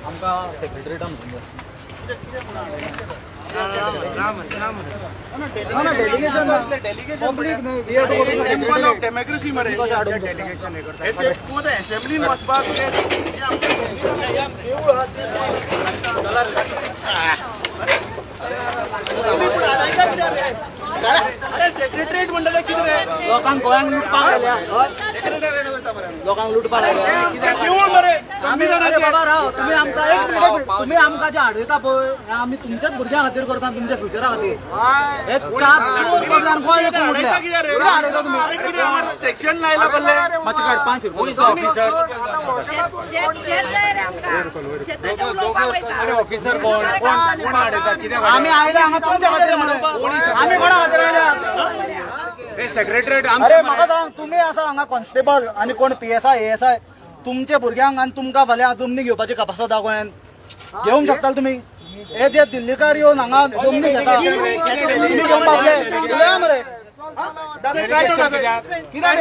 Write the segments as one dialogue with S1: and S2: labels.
S1: आमकां सेक्रेटरेटान delegation public न्हय we have to go to
S2: simple of democracy मरे डेलिगेशन हे करता असेंब्लीन वचपाक सेक्रेटरीएट म्हणटा कितें रे
S1: लोकांक गोंयांक लुटपाक आयल्या लोकांक लुटपाक आयल्या
S2: देऊळ मरे
S1: आमी अरे बाबा राव तुम्ही आमकां एक मिनिट तुम्ही आमकां जे आडयता पळय हें आमी तुमच्याच भुरग्यां खातीर करता तुमच्या फ्युचरा खातीर हे चार पडल्यान गोंय एक उरल्या कितें आडयता तुमी
S2: सेक्शन लायला कसले
S1: मातशें काड 5
S2: ऑफिसर कोण आडयता कितें
S1: आमी आयल्या हांगा तुमच्या खातीर म्हणून आमी कोणा खातीर आयल्या
S2: सेक्रेटरीएट
S1: अरे म्हाका सांग तुमी आसा हांगा कॉन्स्टेबल आनी कोण PSI ASI तुमच्या भुरग्यांक आनी तुमकां फाल्यां जमनी घेवपाची कपास आसा गोंयांत घेवंक शकता तुमी हे जे दिल्लीकार येवन हांगा जमनी घेता तुमी घेवंक पावले उलया मरे कितें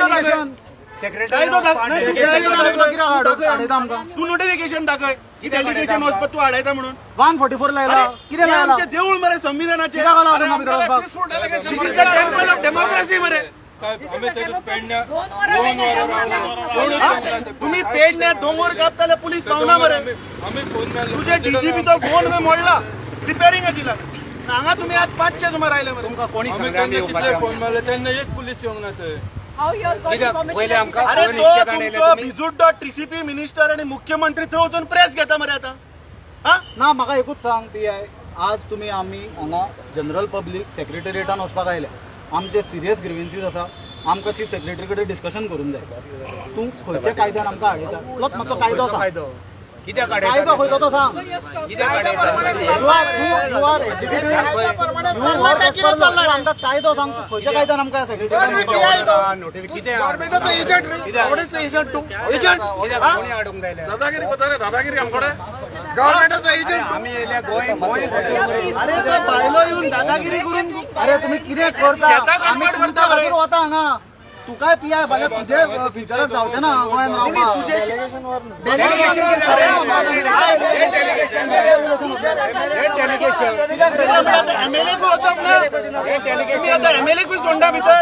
S2: तू नोटिफिकेशन दाखय की डेलिगेशन वचपाक तू आडायता म्हणून
S1: 144 लायला कितें लायला
S2: आमचे देऊळ मरे संविधानाचे
S1: कित्याक लागून आमी भितर वचपाक
S2: टेम्पल ऑफ डेमोक्रेसी मरे तुम्ही पेडण्या दोंगर कापताले पुलीस पावना मरे तुझे डीजीपीचो फोन मोडला रिपेरिंग दिला हांगा तुम्ही आज 500 सुमार आयले मरे
S3: तुमकां कोणी सांगलें फोन मारलो तेन्ना एक पुलीस येवंक ना थंय
S2: अरे तो तुमचो भिजूड्डो TCP मिनिस्टर आणि मुख्यमंत्री थंय वचून प्रेस घेता मरे आता हा
S1: ना म्हाका एकूच सांग PI आज तुमी आमी हांगा जनरल पब्लीक सेक्रेटरिएटान वचपाक आयले आमचे सिरियस ग्रिव्हन्सीस आसा आमकां चीफ सेक्रेटरी कडेन डिस्कशन करूंक जाय तूं खंयच्या कायद्यान आमकां आडयता मातसो कायदो सांग
S3: कित्याक
S1: कायदो खंयचो तो सांग आमकां कायदो सांग खंयच्या कायद्यान आमकां सेक्रेटरी
S2: दादागिरी करता रे दादागिरी आमकडे गव्हर्नमेंटाचो एजंट
S3: आमी येयल्या गोंय
S2: अरे तो भायलो येऊन दादागिरी करून
S1: अरे तुम्ही कितें करता आमी तुमच्या खातीर वता हांगा तुकाय PI फाल्यां तुजे फ्युचराक जावचें ना गोंयांत रावपाक
S2: MLA को वचप ना तुम्ही आता MLA को सोंडा भितर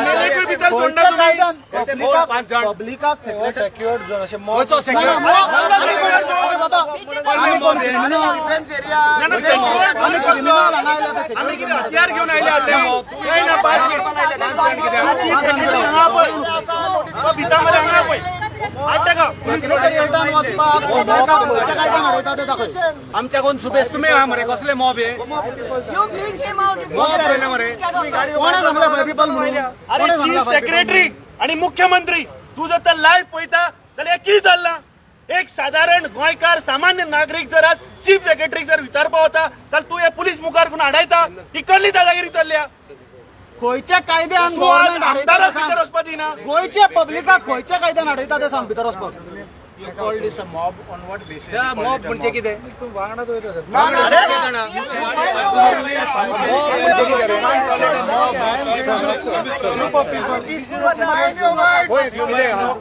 S2: MLA को भितर सोंडा
S1: पब्लिकाक सेक्युअर्ड झोन अशें
S2: आम्ही किती हत्यार घेऊन आयले आता काही ना 5 मिनिट भिता मध्ये हांगा पळय 8 टका
S3: आमच्या कोण सुबेस तुम्ही हा मरे कसले मॉब हे
S1: कोणे सांगले पीपल म्हणून
S2: अरे चीफ सेक्रेटरी आणि मुख्यमंत्री तू जर तर लाईव्ह पळयता जाल्यार की चालला एक साधारण गोंयकार सामान्य नागरिक जर आज चीफ सेक्रेटरी जर विचारपा होता तर तू या पुलीस मुखार कोण आडायता ही कसली दादागिरी चल्ल्या
S1: खंयच्या कायद्यान
S2: तू आज आमदाराक भितर वचपाक दिना
S1: गोंयच्या पब्लिकाक खंयच्या कायद्यान आडयता ते सांग भितर वचपाक
S3: मॉब म्हणजे कितें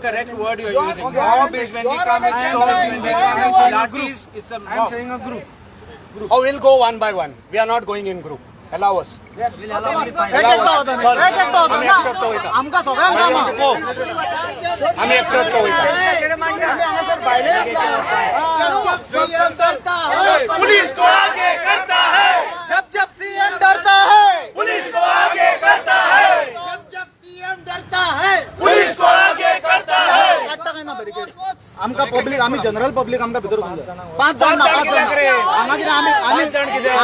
S4: correct word you're using. Mob is when we come in stores, when we come in lathis, it's a mob.
S2: Oh, we'll go one by one. We are not going in group. Allow us.
S1: आमकां सगळ्यांक कामां
S2: आम्ही accept होईता police को आगे करता है
S1: जब CM डरता है
S2: पुलिस को आगे करता है
S1: जब CM डरता है
S2: पुलिस को आगे करता है
S1: आमकां पब्लीक आमी जनरल पब्लीक आमकां भितर वचूंक जाय 5 जाण हांगा कितें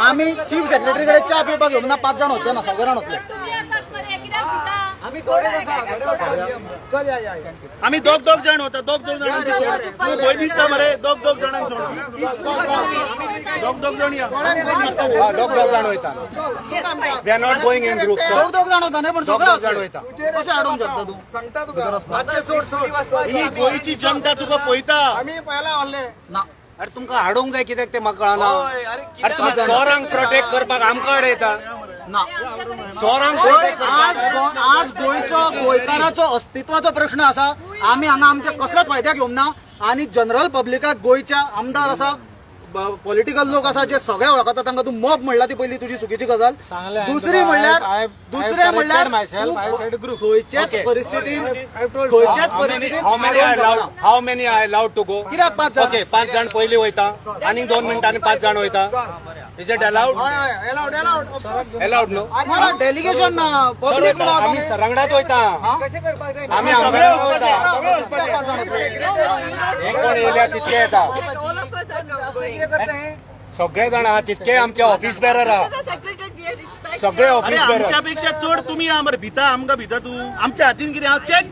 S1: आमी चीफ सेक्रेटरी कडेन च्या पिवपाक घेवंक ना 5 जाण वचचे ना सगळे जाण वतले
S2: आम्ही दोग जाण होता दोग जाणांची सोड तू भंय दिसता मरे दोग जाणांक सोड दोग जाण या दोग जाण वयता we are not going in group
S1: दोग जाण होता न्ही पण
S2: दोग
S1: सगळे
S2: जाण वयता
S1: कशें हाडूंक शकता तूं
S2: सांगता तुका मातशें सोड ही गोंयची जनता तुका पळयता आमी पयला व्हरले
S1: ना
S3: अरे तुमकां हाडूंक जाय कित्याक ते म्हाका कळना अरे तुम्ही चोरांक प्रोटेक्ट करपाक आमकां अडयता
S1: ना
S4: चोरांक
S1: आज गोंयचो गोंयकाराचो अस्तित्वाचो प्रश्न आसा. आमी हांगा आमच्या कसल्याच फायद्याक घेवंक ना आणि जनरल पब्लिकाक गोंयच्या आमदार आसा, पॉलिटिकल लोक आसा जे सगळे वळखता तांकां तूं मॉब म्हणला ती पहिली तुजी चुकीची गजाल. दुसरी म्हणल्यार खंयच्याच परिस्थितीन
S4: how many I allowed to go?
S1: कित्याक 5 जाण?
S4: ओके 5 जाण पयलीं वयता आनी 2 मिनटांनी 5 जाण वयता. Is it allowed? Allowed no?
S1: Delegation ना पब्लिक
S4: आमी रंगडात वयता, आमी आंबेडकर वयता. एक कोण येयल्या तितके येता, सगळे जाण आहा तितके आमचे ऑफिस बेरर आहा, सगळे ऑफिस बेरर.
S2: आमच्यापेक्षा चड तुम्ही आमकां भिता, आमकां भिता तू. आमच्या हातीन कितें हांव चेक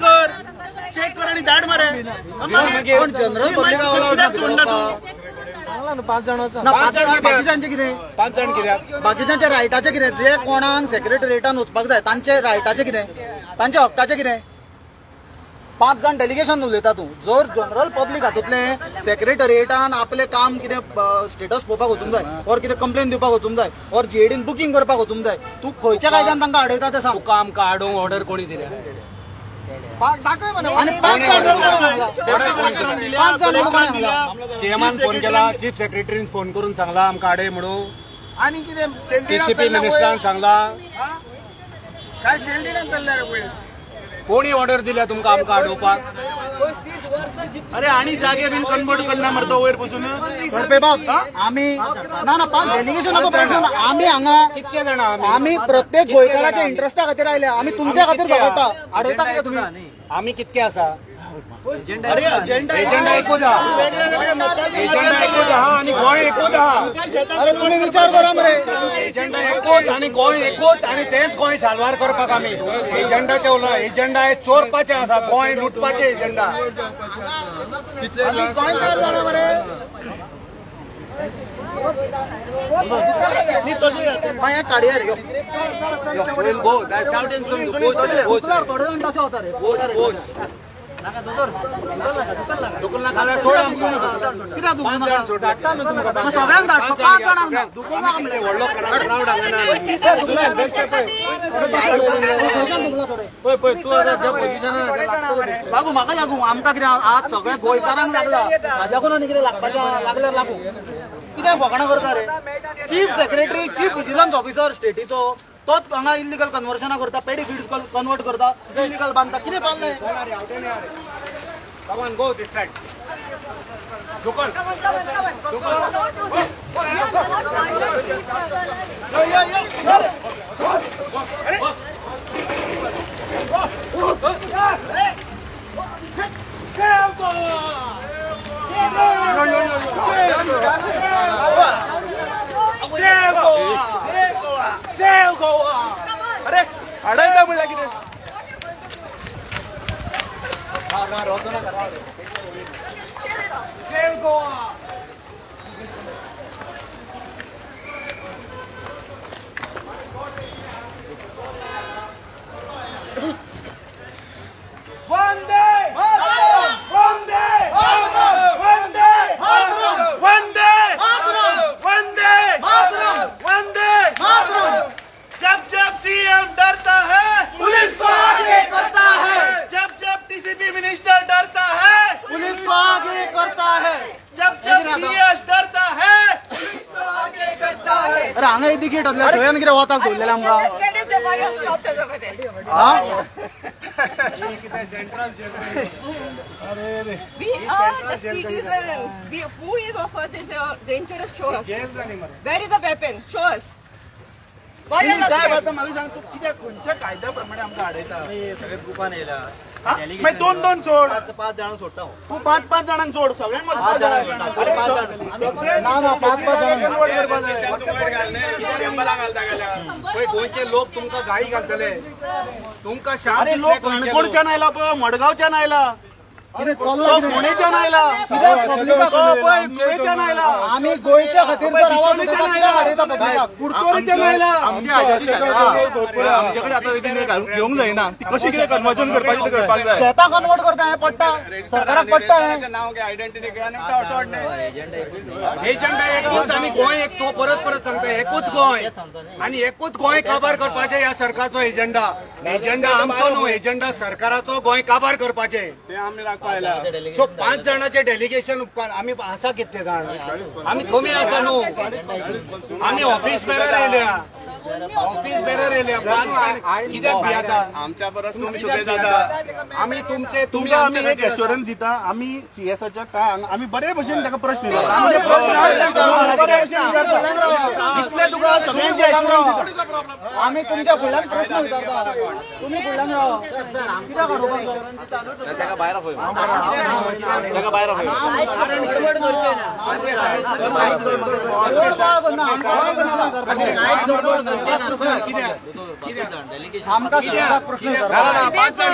S2: कर आणि धाड मरे.
S1: पण जनरल पब्लिक
S2: सोडला तू.
S1: बाकीच्यांचे कितें?
S4: 5 जाण कित्याक?
S1: बाकीच्यांच्या रायटाचे कितें? जे कोणाक सेक्रेटरिएटान वचपाक जाय तांचे रायटाचे कितें? तांच्या हक्काचे कितें? 5 जाण डेलिगेशन उलयता तूं. जर जनरल पब्लीक हातूंतले सेक्रेटरिएटान आपलें काम कितें स्टेटस पळोवपाक वचूंक जाय, और कितें कंप्लेन दिवपाक वचूंक जाय, और जीएडीन बुकींग करपाक वचूंक जाय, तूं खंयच्या कायद्यान तांकां आडयता तें सांग.
S4: तुका आमकां आडोवंक ऑर्डर कोणी दिल्या?
S1: आणि 5 जाण
S4: सीएमान फोन केला, चीफ सेक्रेटरीन फोन करून सांगला आमकां आडय म्हणून,
S2: आणि कितें
S4: टीसीपी मिनिस्टरान सांगला.
S2: काय सेल्डिनान चालल्या रे पळय.
S4: कोणी ऑर्डर दिल्या तुमकां आमकां आडोवपाक?
S2: अरे आणि जागे बीन कन्वर्ट करना मरता वयर बसून.
S1: सरपे बाब आमी ना 5 डेलिगेशनाचो प्रश्न ना. आमी हांगा
S4: कितके जाणा
S1: आमी प्रत्येक गोंयकाराच्या इंटरेस्टा खातीर आयल्या. आमी तुमच्या खातीर झगडटा. आडयता कितें तुमी?
S4: आमी कितके आसा?
S1: अरे अजेंडा
S4: एकूच आहा, एजेंडा एकूच आहा आणि गोंय एकूच आहा.
S1: अरे तुम्ही विचार करा मरे.
S4: एजेंडा एकूच आणि गोंय एकूच आणि तेच गोंय साल्वार करपाक आमी एजेंडाचे उलय. एजेंडा हे चोरपाचे आसा, गोंय लुटपाचे एजेंडा.
S1: माया काडया रे.
S4: We'll go. That mountain soon.
S1: थोडे जाण तशे वता रे. कित्याक दुखूंक सगळ्यांक धाडटा. 5 जाणांक दुखूंक नाका म्हणलें.
S4: व्हडलो क्रावड हांगा
S1: लागू म्हाका लागू. आमकां कितें आज सगळ्या गोंयकारांक लागला. म्हाज्याकून आनी कितें लागपाचें लागल्यार लागू. कित्याक फकाणां करता रे? Chief secretary, chief vigilance officer स्टेटीचो तोच हांगा इल्लिगल कन्वर्शनां करता, पेडी फीड्स कन्वर्ट करता, इल्लिगल बांदता. कितें चाललंय?
S4: Come on, go this side.
S2: अरे अडयता म्हणल्या कितें? वंदे वंदे वंदे वंदे वंदे वंदे जब जब सीएम डरता है पुलिस को आगे करता है. जब जब टीसीपी मिनिस्टर डरता है
S1: पुलिस को आगे करता है.
S2: जब जब सीएस डरता है पुलिस को आगे करता है.
S1: अरे हांगा एक तिकीट असल्या थंय कितें वताक दवरलेलें आमकां?
S5: We are the citizen. Who is offered this dangerous? Show us. Where is the weapon? Show us. Why are you
S2: Saheb
S5: scared?
S2: आता मला सांग तू कित्या खंयच्या कायद्याप्रमाणे आमकां आडयता?
S6: सगळे ग्रुपान येयला
S2: मागीर 2-2 सोड.
S6: 5 जाणांक सोडटा हांव.
S2: तू 5-5 जाणांक सोड. सगळ्यांक 5 जाणांक सोडटा. अरे 5 जाण.
S1: ना 5 जाणांक.
S4: पळय गोंयचे लोक तुमकां गाई घालतले, तुमकां
S2: अरे लोक काणकोणच्यान आयला पळय, मडगांवच्यान आयला.
S1: कितें चल्लां
S2: तो
S1: कितें?
S2: फोंडेच्यान आयला
S1: कित्याक पब्लिकाक
S2: तो
S1: उलयता?
S2: पळय नुवेच्यान आयला
S1: आमी गोंयच्या खातीर जर आवाज उठयता कित्याक हाडयता पब्लिकाक?
S2: कुडतोरेच्यान आयला
S6: आमच्याकडे आता घेऊंक जायना ती कशी कितें कन्वर्जन करपाची ते करपाक जाय
S1: शेतां कन्वर्ट करता हें पडटा सरकाराक पडटा हें
S4: एजंडा एकूच आणि गोंय एक तो परत परत सांगता एकूच गोंय आणि एकूच गोंय काबार करपाचे ह्या सरकारचो एजंडा आमचो न्हू एजंडा सरकाराचो गोंय काबार करपाचे सो 5 जाणांचे डेलिगेशन आमी आसा कितले जाण आमी कमी आसा न्हू आमी ऑफिस बेरर येयल्या 5 जाण कित्याक भियाता
S2: आमच्या परस
S4: तुम्ही
S2: तुम्ही
S4: कित्याक
S2: सगळे
S4: भियाता?
S2: जाता
S4: आमी तुमचे तुम्ही
S2: तुमकां आमी
S4: आमचे
S2: एक एश्युरन्स दिता आमी सीएसच्या काळान आमी बरे भशेन ताका प्रश्न विचारता. आमचे प्रश्न आमी बरे भशेन विचारता. इतले तुका सगळ्यांचे एश्युरन्स दिता.
S1: आमी तुमच्या फुडल्यान प्रश्न विचारता तुमी फुडल्यान रावा कित्याक हाडोवपाक आमकां सरकाराक प्रश्न विचारता.
S4: 5 जाण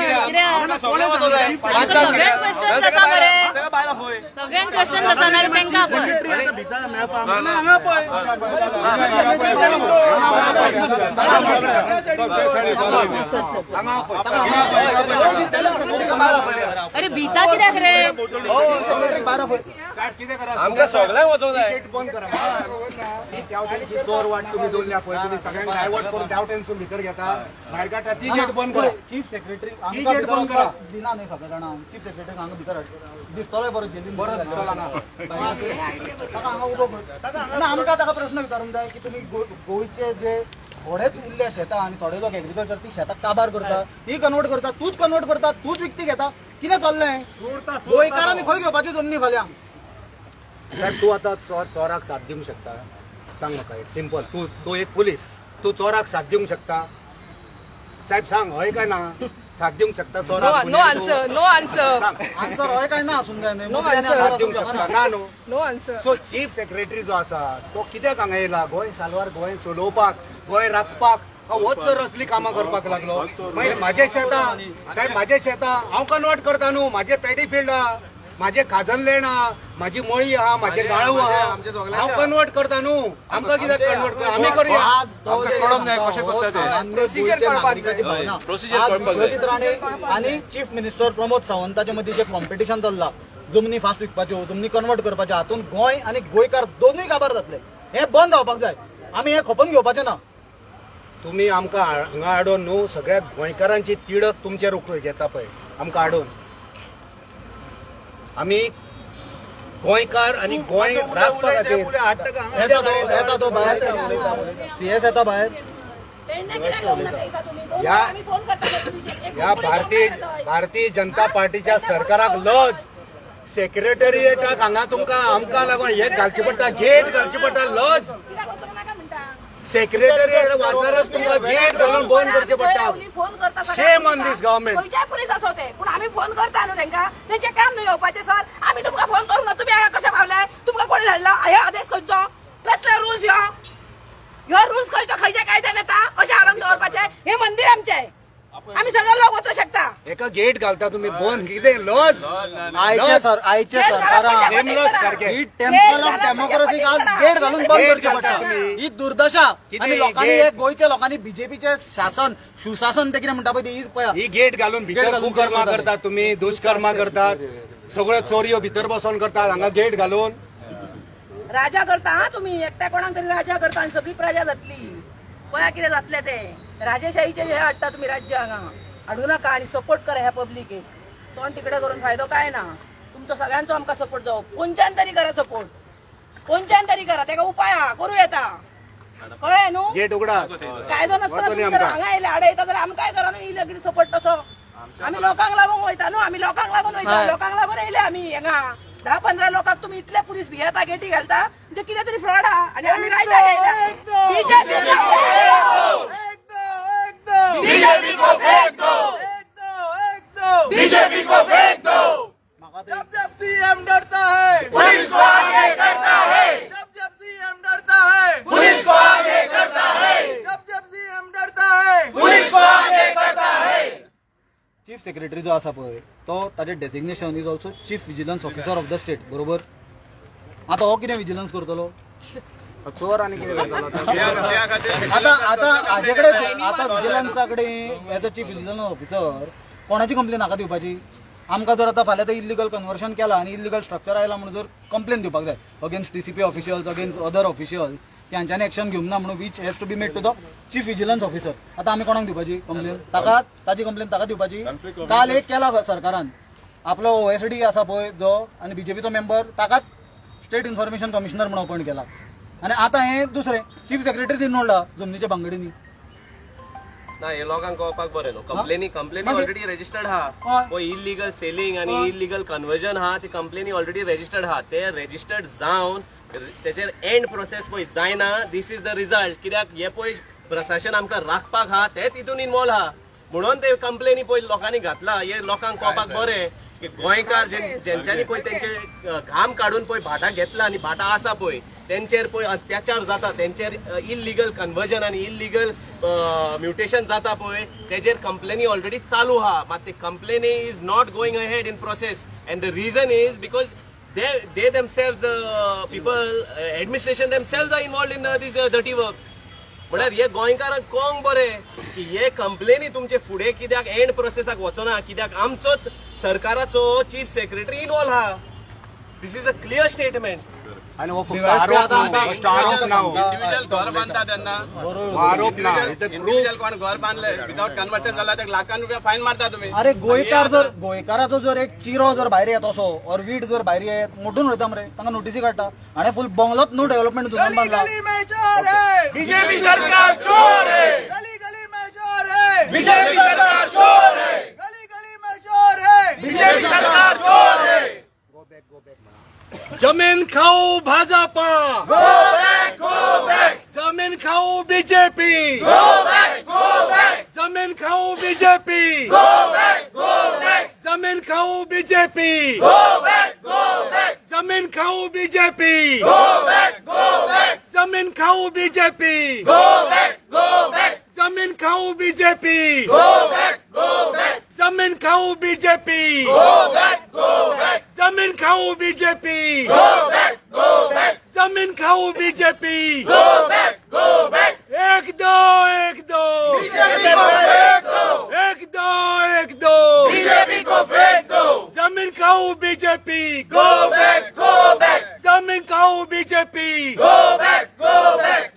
S7: सगळ्यांक क्वेश्चन आसा मरे सगळ्यांक क्वेश्चन आसा ना तांकां आपण
S2: भितर मेळपा आमकां हांगा पळय
S7: अरे भिता कित्याक रे
S6: आमकां सगळ्यांक वचोंक जाय
S4: बंद करा त्यावटेनची चोर वाट तुम्ही दोनल्या पळय तुम्ही सगळ्यांक डायवर्ट करून त्यावटेनसून भितर घेता भायर काडटा ती गेट बंद करा
S1: चीफ सेक्रेटरी
S4: ही गेट बंद करा.
S1: दिना न्ही सगळे जाणां चीफ सेक्रेटरी हांगा भितर दिसतलोय बरो जेलीन
S4: बरो दिसतलो ना.
S1: ताका हांगा उबो कर आनी आमकां ताका प्रश्न विचारूंक जाय की तुमी गोंयचे जे थोडेच उरले शेतां आनी थोडे लोक एग्रीकल्चर ती शेतां काबार करता ही कन्वर्ट करता तूच विकती घेता कितें चल्लें गोंयकारांनी खंय घेवपाची जमनी फाल्यां
S4: साहेब तू आता चोराक साथ दिवंक शकता सांग म्हाका एक सिंपल तू एक पुलीस तू चोराक साथ दिवंक शकता साहेब सांग हय काय ना साथ दिवंक शकता चोराक
S5: नो आन्सर नो आन्सर
S4: सांग
S1: आन्सर हय काय ना आसूंक जाय न्ही
S5: No
S4: साथ दिवंक शकता ना न्हू
S5: no answer
S4: so chief secretary जो आसा तो कित्याक हांगा येयला गोंय सालवार गोंय चलोवपाक गोंय राखपाक होच जर असली कामां करपाक लागलो मागीर म्हाजे शेतां हांव कन्वर्ट करता न्हू म्हाजे पॅडी फील्ड आहा म्हाजे खाजन लेण आहा म्हाजी मळी आहा म्हाजे गाळू आहा हांव कन्वर्ट करता न्हू आमकां कित्याक कन्वर्ट कर आमी करूया
S1: आज तो जे
S6: कळोंक जाय कशें
S1: हो
S6: करता ते.
S1: सामान्य
S5: Procedure
S1: गोंयचे
S5: कळपाक
S1: नागरिक
S5: जाय.
S1: आहेत ना.
S6: Procedure
S1: आज
S6: कळपाक जाय.
S1: विश्वजीत राणे आणि चीफ मिनिस्टर प्रमोद सावंताचे मदीं जे कॉम्पिटिशन चल्ला जमनी फास्ट विकपाच्यो जमनी कन्वर्ट करपाच्यो हातून गोंय आनी गोंयकार दोनूय काबार जातले हे बंद जावपाक जाय आमी हे खोपून घेवपाचें ना
S4: तुम्ही आमकां हांगा हाडून न्हू सगळ्यात गोंयकारांची तिडक तुमचेर घेता पळय आमकां हाडून आमी गोंयकार आणि गोंय राखपा खातीर
S1: येता तो भायर सीएस येता भायर
S4: ह्या भारतीय जनता पार्टीच्या सरकाराक लज सेक्रेटरिएटाक हांगा तुमकां आमकां लागून हे घालची पडटा गेट घालची पडटा लज सेक्रेटरिएट वाठाराक तुमकां गेट घालून बंद करचे पडटा शेम ऑन दीस गव्हर्नमेंट
S5: खंयच्याय पुलीस असो ते पूण आमी फोन करता न्हू तांकां तेंचे काम न्हू येवपाचे सर आमी तुमकां फोन करूं ना तुमी हांगा कशे पावले तुमकां कोणी धाडला हे आदेश खंयचो कसले रुल्स ह्यो रुल्स खंयचो खंयच्या कायद्यान येता अशें हाडून दवरपाचे हे मंदीर आमचें आमी सगळे लोक वचूं शकता
S4: एका गेट घालता तुम्ही बंद कितें लज
S1: आयचे सरकारान
S4: नेमलस सारखे
S1: ही टेम्पल ऑफ डेमोक्रेसीक आज गेट घालून बंद करची पडटा ही दुर्दशा आणि लोकांनी हे गोंयच्या लोकांनी बीजेपीचे शासन सुशासन ते कितें म्हणटा पळय ही पळया
S4: ही गेट घालून भितर कुकर्मा करतात तुम्ही दुष्कर्मा करतात सगळ्यो चोरयो भितर बसोन करतात हांगा गेट घालून
S5: राजा करता हा तुम्ही एकट्या कोणाक तरी राजा करता आणि सगळी प्रजा जातली पळया कितें जातले ते राजेशाहीचे हे हाडटा तुम्ही राज्य हांगा हाडू नाका आणि सपोर्ट करा ह्या पब्लिकेक तोंड तिकडे करून फायदो काय ना तुमचो सगळ्यांचो आमकां सपोर्ट जावो कोणच्यान तरी करा सपोर्ट कोणच्यान तरी करा तेका उपाय हा करूं येता कळ्ळें न्हू
S4: गेट उगडा
S5: कायदो नासतना तुम्ही जर हांगा येयले आडयता जाल्यार आमकां काय करा न्हू इले कितें सपोर्ट तसो आमी लोकांक लागून वयता न्हू आमी लोकांक लागून वयता लोकांक लागून येयले आमी हांगा 10-15 लोकांक तुम्ही इतले पुलीस भियेता गेटी घालता म्हणजे कितें तरी फ्रॉड हा आणि आमी रायटा बीजेपी को फेंक दो बीजेपी को फेंक दो
S6: जब सीएम डरता है
S5: पुलिस को आगे करता है
S6: जब सीएम डरता है
S5: पुलिस को आगे करता है
S6: जब सीएम डरता है
S5: पुलिस को आगे करता है
S1: चीफ सेक्रेटरी जो आसा पळय तो ताजे designation is also chief vigilance officer of the state, बरोबर? आता हो कितें विजिलन्स करतलो?
S6: चोर आणि किती
S1: आता हाजे कडेन आता विजिलन्सा कडेन as a chief vigilance officer कोणाची कंप्लेन हाका दिवपाची? आमकां जर आतां फाल्यां ते इलिगल कन्वर्शन केला आनी इलिगल स्ट्रक्चर आयला म्हणून जर कंप्लेन दिवपाक जाय against DCP officials, against other officials, की हांच्यांनी एक्शन घेवंक ना म्हणून which has to be made to the chief vigilance officer. आतां आमी कोणाक दिवपाची कंप्लेन? ताची कंप्लेन ताका दिवपाची? काल एक केला सरकारान, आपलो OSD आसा पळय जो आनी BJPचो मेंबर ताकाच स्टेट इन्फॉर्मेशन कमिशनर म्हणून अपॉयंट केला. आनी आतां हे दुसरें चीफ सेक्रेटरी निवडला जमनीच्या भांगडींनी.
S8: ना हे लोकांक कळपाक बरें न्हू. कंप्लेनी ऑलरेडी रजिस्टर्ड
S1: हय.
S8: आहा. पळय इलिगल सेलिंग आनी इलिगल कन्वर्जन आहा ती कंप्लेनी ऑलरेडी रजिस्टर्ड आहा. ते रजिस्टर्ड जावन त्याचेर एंड प्रोसेस पळय जायना. This is the result. कित्याक हे पळय प्रशासन आमकां राखपाक आहा तेच हितून इन्वॉल्व आहा म्हणून ते कंप्लेनी पळय लोकांनी घातला. हे लोकांक कळपाक बरें की गोंयकार जेंच्यांनी पळय तेंचे घाम काडून पळय भाटां घेतला आनी भाटां आसा पळय तेंचेर पळय अत्याचार जाता, तेंचेर इलिगल कन्वर्जन आनी इलिगल म्युटेशन जाता पळय तेजेर कंप्लेनी ऑलरेडी चालू आहा. मात ते कंप्लेनी is not going ahead in process and the reason is because they themselves, people, administration themselves are involved in this dirty work. म्हळ्यार हे गोंयकारांक कळोंक बरें की हे कंप्लेनी तुमचे फुडें कित्याक एंड प्रोसेसाक वचना, कित्याक आमचोच सरकाराचो चीफ सेक्रेटरी इन्वॉल्व आहा. दिस इज अ क्लियर स्टेटमेंट.
S4: आणि हो फक्त आरोप ना हो.
S3: इंडिव्हिज्युअल घर बांधता त्यांना
S4: आरोप ना.
S3: इंडिव्हिज्युअल कोण घर बांधले विदाउट कन्वर्शन झाला तर लाखांनी रुपया फाईन मारता तुम्ही.
S1: अरे गोंयकाराचो जर एक चिरो जर भायर येत असो और वीट जर भायर येत मोठून वयता मरे तांकां नोटीसी काडटा. आणि फुल बंगलोत न्यू डेव्हलपमेंट धुंवन बांधला.
S2: बीजेपी सरकार चोर है. बीजेपी सरकार चोर है. बीजेपी सरकार चोर है.
S4: जमीन खाऊ भाजपा,
S2: गो बैक.
S4: जमीन खाऊ बीजेपी,
S2: गो बैक.
S4: जमीन खाऊ बीजेपी,
S2: गो बैक.
S4: जमीन खाऊ बीजेपी,
S2: गो बैक.
S4: जमीन खाऊ बीजेपी,
S2: गो बैक.
S4: जमीन खाऊ बीजेपी,
S2: गो बैक.
S4: जमीन खाऊ बीजेपी,
S2: गो बैक.
S4: जमीन खाऊ बीजेपी,
S2: गो बैक.
S4: जमीन खाऊ बीजेपी,
S2: गो बैक.
S4: जमीन खाऊ बीजेपी.
S2: Go back.
S4: एक दो
S2: बीजेपी को फेंक दो.
S4: एक दो
S2: बीजेपी को फेंक दो.
S4: जमीन खाऊ बीजेपी,
S2: गो बैक.
S4: जमीन खाऊ बीजेपी,
S2: गो बैक.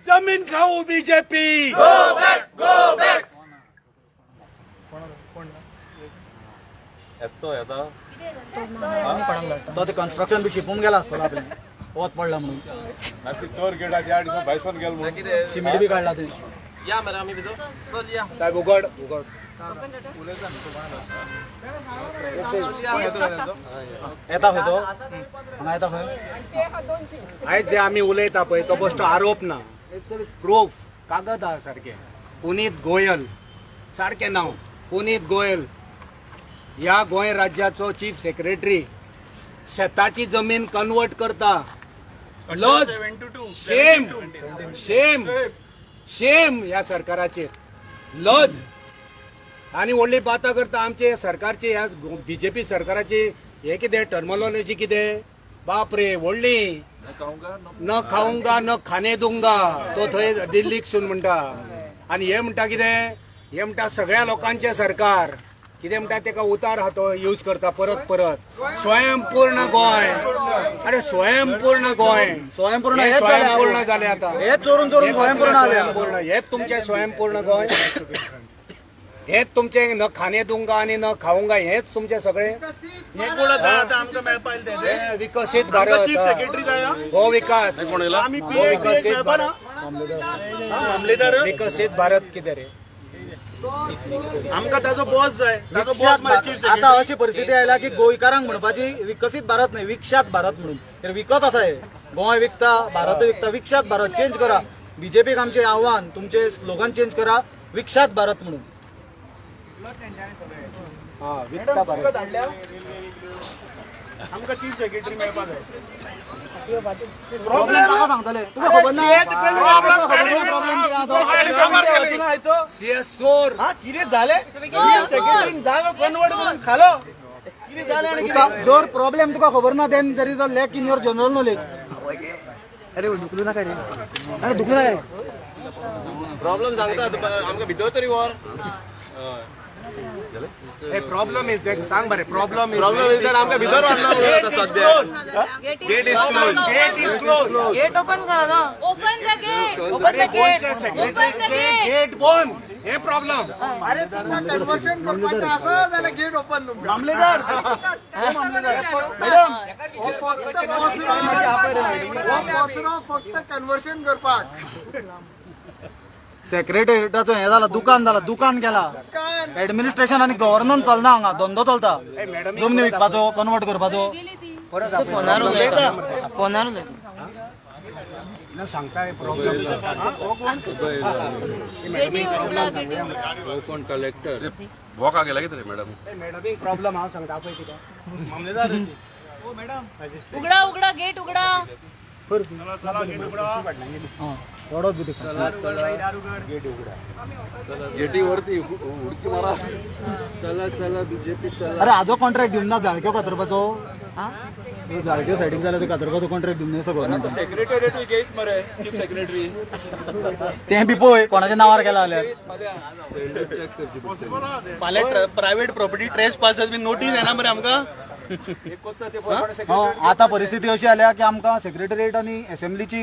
S4: जमीन खाऊ बीजेपी.
S2: Go back.
S1: तो ते कन्स्ट्रक्शन बी शिपून गेला आसतलो आपल्यान वत पडला म्हणून.
S6: चोर गेला त्या दिसा भायसून गेलो म्हणून
S1: सिमेंट बी काडला थंय.
S8: या मरे आमी भितर चल या.
S4: साहेब उघड
S1: येता खंय तो? हांगा येता खंय?
S4: आयज जे आमी उलयता पळय तो बश्टो आरोप ना. It's proof. कागद आहा सारखे. पुनीत गोयल सारखे नाव पुनीत गोयल ह्या गोंय राज्याचो चीफ सेक्रेटरी शेताची जमीन कन्वर्ट करता. लज. शेम शेम शेम ह्या सरकाराचेर. लज आणि व्हडली बाता करता आमचे सरकारचे ह्या बीजेपी सरकाराची. हे कितें टर्मिनॉलॉजी कितें? बाप रे व्हडली. न खाऊंगा न खाणे दूंगा तो थंय दिल्लीक सून म्हणटा. आणि हे म्हणटा कितें? हे म्हणटा सगळ्या लोकांचे सरकार. कितें म्हणटा तेका उतार हा तो यूज करता परत स्वयंपूर्ण गोंय. अरे स्वयंपूर्ण गोंय.
S1: स्वयंपूर्ण
S4: हे
S1: हेच जालें
S4: स्वयंपूर्ण
S1: आहो.
S4: जाले आता.
S1: हेच चोरून चोरून स्वयंपूर्ण आले.
S4: स्वयंपूर्ण हेच तुमचे स्वयंपूर्ण गोंय. हेच तुमचे न खाणे दूंगा आणि न खाऊंगा हेच तुमचे सगळे.
S2: हे कोण आता आमकां मेळपाक ते
S4: हे विकसित भारत.
S2: चीफ सेक्रेटरी जाया.
S4: हो विकास.
S2: आम्ही PA मेळपा ना. मामलेदार
S4: विकसित भारत कितें रे?
S2: आमकां ताजो बॉस जाय. ताजो बॉस
S1: विकशात
S2: मागीर चीफ
S1: आता
S2: सेक्रेटरी.
S1: अशी परिस्थिती आयला की गोंयकारांक म्हणपाची विकसित भारत नाही विकशात भारत म्हणून. तर विकत आसा हे. गोंय विकता, भारत विकता. विकशात भारत चेंज करा. बीजेपीक आमचे आव्हान, तुमचे स्लोगन चेंज करा. विकशात भारत म्हणून.
S2: तुका धाडल्या आमकां चीफ सेक्रेटरी मेळपाक जाय
S1: प्रॉब्लेम ताका सांगतले तुका खबर ना
S4: सीएस चोर
S2: हा कितें जालें चीफ सेक्रेटरीन जागो कन्वर्ट करून खालो कितें जालें आनी कितें
S1: जर प्रॉब्लेम तुका खबर ना then there is a lack in your general knowledge
S8: problem सांगता आमकां भितर तरी वर
S2: प्रॉब्लम इज दॅट सांग बरें प्रॉब्लम
S8: प्रॉब्लेम इज दॅट आमकां भितर व्हरना म्हणून आतां सद्या gate is close
S5: gate open करा ना
S7: open the gate
S5: open the gate
S7: open the gate
S2: gate बंद हे प्रॉब्लेम मामलेदार फक्त कन्वर्शन करपाक
S1: सेक्रेटरीटाचो हे जाला दुकान केला ऍडमिनिस्ट्रेशन आणि गव्हर्नन्स चलना हांगा धंदो चलता जमनी विकपाचो कन्वर्ट करपाचो
S2: सांगता प्रॉब्लेम
S3: वॉका गेला कितें रे मॅडम
S2: मॅडम एक प्रॉब्लेम हांव सांगता पळय कितें मामलेदार
S7: उघडा गेट उघडा
S3: गेटी वरती उडकी मारा चला बीजेपी चला
S1: अरे आजो कॉन्ट्रॅक्ट दिवन ना जाळक्यो कातरपाचो जाळक्यो सायडीक जाल्यार तो कातरपाचो कॉन्ट्रॅक्ट दिवन असो गव्हर्नमेंट
S6: सेक्रेटरीट घेत मरे चीफ सेक्रेटरी
S1: तें बी पळय कोणाच्या नांवार केला जाल्यार
S2: फाल्यां प्रायव्हेट प्रॉपर्टी ट्रेस पास बी नोटीस येना मरे आमकां
S1: आता परिस्थिती अशी आल्या की आमकां सेक्रेटरीएट आणि असेंब्लीची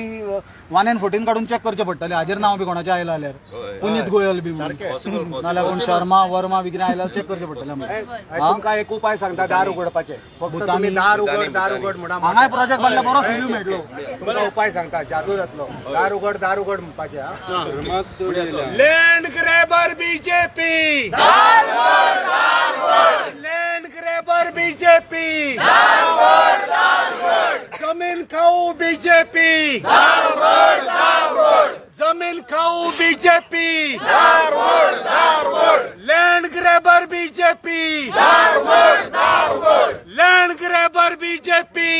S1: 1 and 14 काढून चेक करचे पडटले हाजेर नांव बी कोणाचें आयला जाल्यार पुनीत गोयल बी नाल्यार कोण शर्मा वर्मा बी कितें आयला चेक करचे पडटले
S2: तुमकां एक उपाय सांगता दार उगडपाचे फक्त तुमी दार उगड म्हणा
S1: हांगाय प्रोजेक्ट बांदल्यार बरो रिव्ह्यू मेळटलो
S2: तुमकां उपाय सांगता जादू जातलो दार उगड म्हणपाचे
S4: land grabber BJP land grabber BJP जमीन खाऊ बीजेपी जमीन खाऊ BJP land grabber BJP land grabber BJP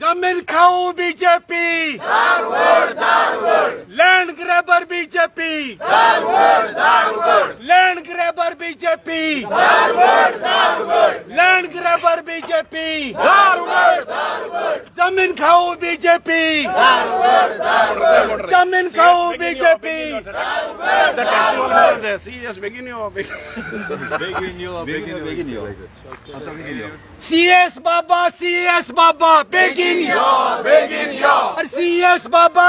S4: जमीन खाऊ BJP land grabber BJP land grabber BJP land grabber BJP जमीन खाऊ बीजेपी जमीन खाऊ बीजेपी सीएस बाबा begin yo सीएस बाबा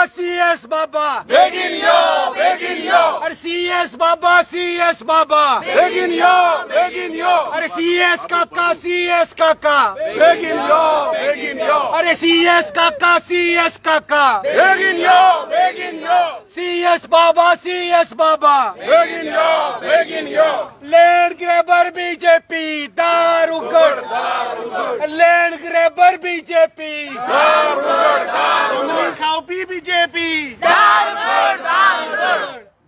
S4: begin yo अरे सीएस बाबा begin yo अरे सीएस काका begin yo अरे सीएस काका begin yo सीएस बाबा begin yo land grabber BJP दारुगढ़ land grabber BJP
S2: जमनी खावपी बीजेपी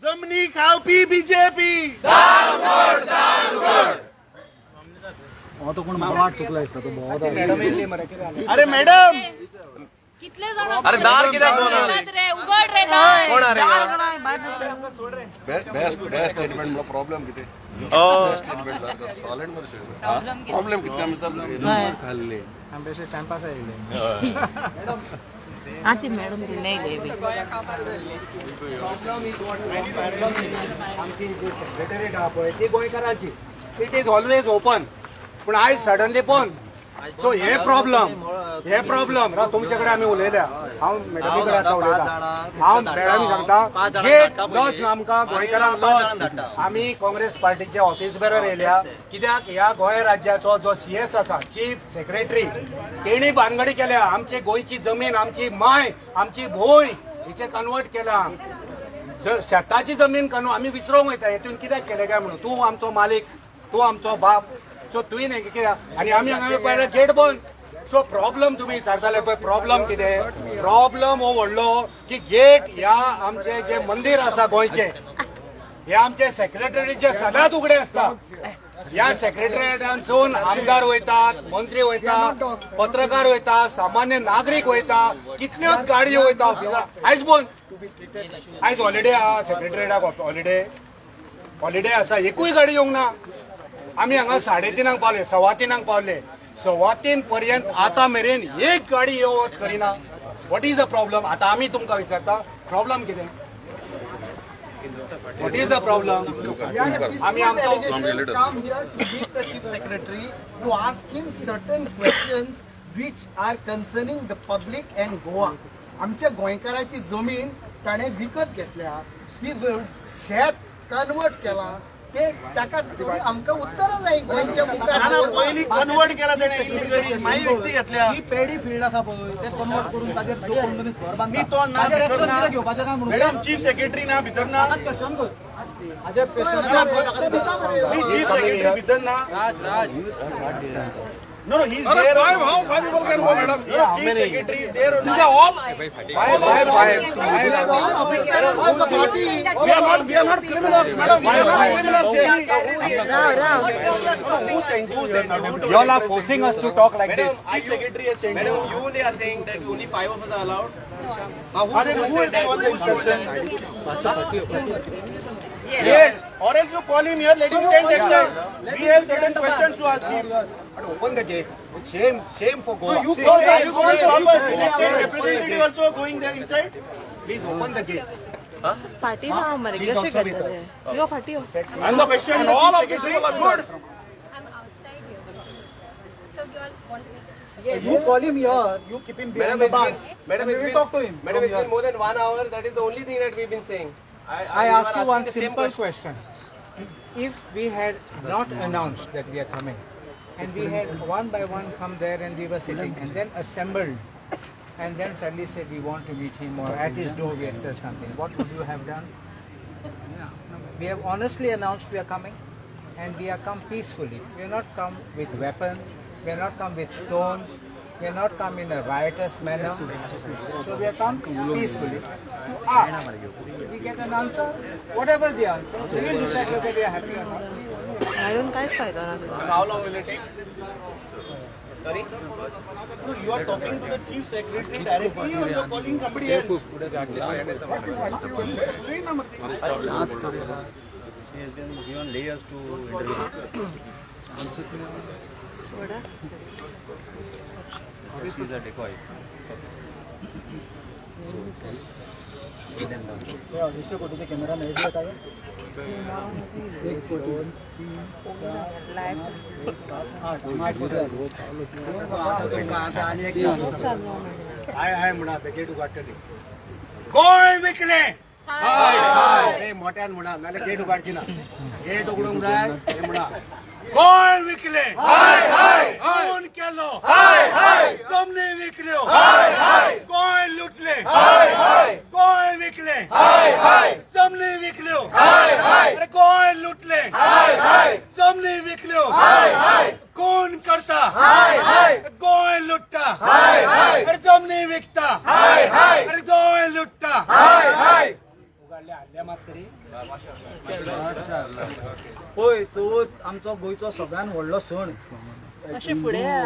S2: जमनी खावपी बीजेपी
S1: तो कोण वाट चुकला दिसता तो बहुत
S2: अरे मॅडम
S7: कितले जण
S8: अरे दार कित्याक बोलना?
S7: रे उघड रे दार
S8: कोण आरे
S3: बेस्ट स्टेटमेंट म्हणून प्रॉब्लेम कितें स्टेटमेंट सारको सॉलिड प्रॉब्लेम कितें आमी खाल्ले
S1: टाइमपास आयले
S5: आती मॅडम नाही
S4: आमची जी सेक्रेटरीएट आहा पळय ती गोंयकारांची इट इज ऑलवेज ओपन पूण आयज सडनली बंद सो हे प्रॉब्लेम तुमचे कडेन आमी उलयल्या हांव मॅडमी कडेन आतां उलयतां हांव मॅडमी सांगता गेट लॉज आमकां गोंयकारांक लॉज आमी काँग्रेस पार्टीचे ऑफिस बेरर येयल्या कित्याक ह्या गोंय राज्याचो जो सीएस आसा चीफ सेक्रेटरी तेणी भानगडी केल्या आमची गोंयची जमीन आमची माय आमची भूंय हिचे कन्वर्ट केला शेताची जमीन आमी विचारूंक वयता हेतून कित्याक केलें काय म्हणून तूं आमचो मालीक तूं आमचो बाप सो तुवें हें कित्याक आनी आमी हांगा पळयलें गेट बंद सो प्रॉब्लेम तुमी विचारताले पळय प्रॉब्लेम कितें प्रॉब्लेम हो व्हडलो की गेट ह्या आमचें जें मंदीर आसा गोंयचें हे आमचे सेक्रेटरीचे सदांच उघडे असतात. या सेक्रेटरीएटांसून आमदार वयतात, मंत्री वयतात, पत्रकार वयतात, सामान्य नागरिक वयतात, कितल्योच गाडयो वयता ऑफिसां. आयज बंद, आयज हॉलिडे आहा सेक्रेटरीएटाक, हॉलिडे आसा, एकूय गाडी येवंक ना. आमी हांगा 3:30 पावले, 3:15 पावले, 3:15 पर्यंत आतां मेरेन एक गाडी येव वच करिना. What is the problem? आता आमी तुमकां विचारता, प्रॉब्लम कितें? What is the problem? आमी आमचो
S9: come here to meet the chief secretary to ask him certain questions which are concerning the public and Goa. आमच्या गोंयकाराची जमीन ताणे विकत घेतल्या, ती शेत कन्वर्ट केला, ते ताका थोडी आमकां उत्तरां जाय गोंयच्या मुखार.
S2: पहिली कन्वर्ट केला त्याने इलिगली, माई व्यक्ती घेतल्या.
S1: ही पेडी फील्ड आसा पळय ते कन्वर्ट करून ताजेर जो कोण मनीस घर बांदता
S2: मी तो ना
S1: ताजेर
S2: भितर
S1: action
S2: ना.
S1: कितें घेवपाचें काय म्हणून
S2: मॅडम चीफ सेक्रेटरी ना भितर ना.
S1: हाजे पेशंट
S2: मी चीफ सेक्रेटरी भितर ना. No, he's there. How five people can go, madam? Chief secretary is there. These are all.
S4: five.
S2: We are not criminals, madam. We are not criminals. Who sent you?
S4: You all are forcing us to talk like this.
S2: Chief secretary has sent you.
S8: Madam, you they are saying that only 5 of us are allowed.
S2: Who is that one instruction? Yes. Or else you call him here, let him stand outside. We have certain questions to ask him.
S4: Open the gate. Shame for Goa.
S2: You go there. You go to our elected representative also going there inside.
S4: Please open the gate.
S5: फाटीमा मरे
S4: She's also with us.
S5: यो फाटी हो.
S2: And the question, all of these people are good.
S10: I'm outside here. So you all want to make a
S1: You call him here, you keep him behind the bars.
S8: Madam,
S1: We
S8: it's
S1: will
S8: been-
S1: talk to him.
S8: Madam, it's been more than 1 hour. That is the only thing that we've been saying.
S11: I ask you one simple question. If we had not announced that we are coming, and we had one by one come there and we were sitting, and then assembled, and then suddenly said we want to meet him, or at his door we had said something, what would you have done? We have honestly announced we are coming, and we are come peacefully. We are not come with weapons, we are not come with stones, we are not come in a riotous manner. So we are come peacefully to ask. We get an answer, whatever the answer, we will decide whether we are happy or not.
S5: घालून काय फायदा ना.
S8: How long will it take? Sorry?
S2: No, you are talking to the chief secretary directly or you are calling somebody else?
S5: सोडा.
S1: हे 250 कोटीचे camera नाही दिले काय? 1 कोटी
S5: live
S1: 8 कोटी
S4: हाय म्हणा ते गेट उघडटली. गोंय विकले. अरे मोठ्यान म्हणा नाल्यार गेट उघडची ना. गेट उघडूंक जाय हे म्हणा. गोंय विकले. कोण केलो? जमनी विकल्यो. गोंय लुटले. गोंय विकले. जमनी विकल्यो. अरे गोंय लुटले. जमनी विकल्यो. कोण करता? गोंय लुटता. अरे जमनी विकता. अरे गोंय लुटता. उघडले हल्ले मात तरी.
S1: पळय चवथ आमचो गोंयचो सगळ्यात व्हडलो सण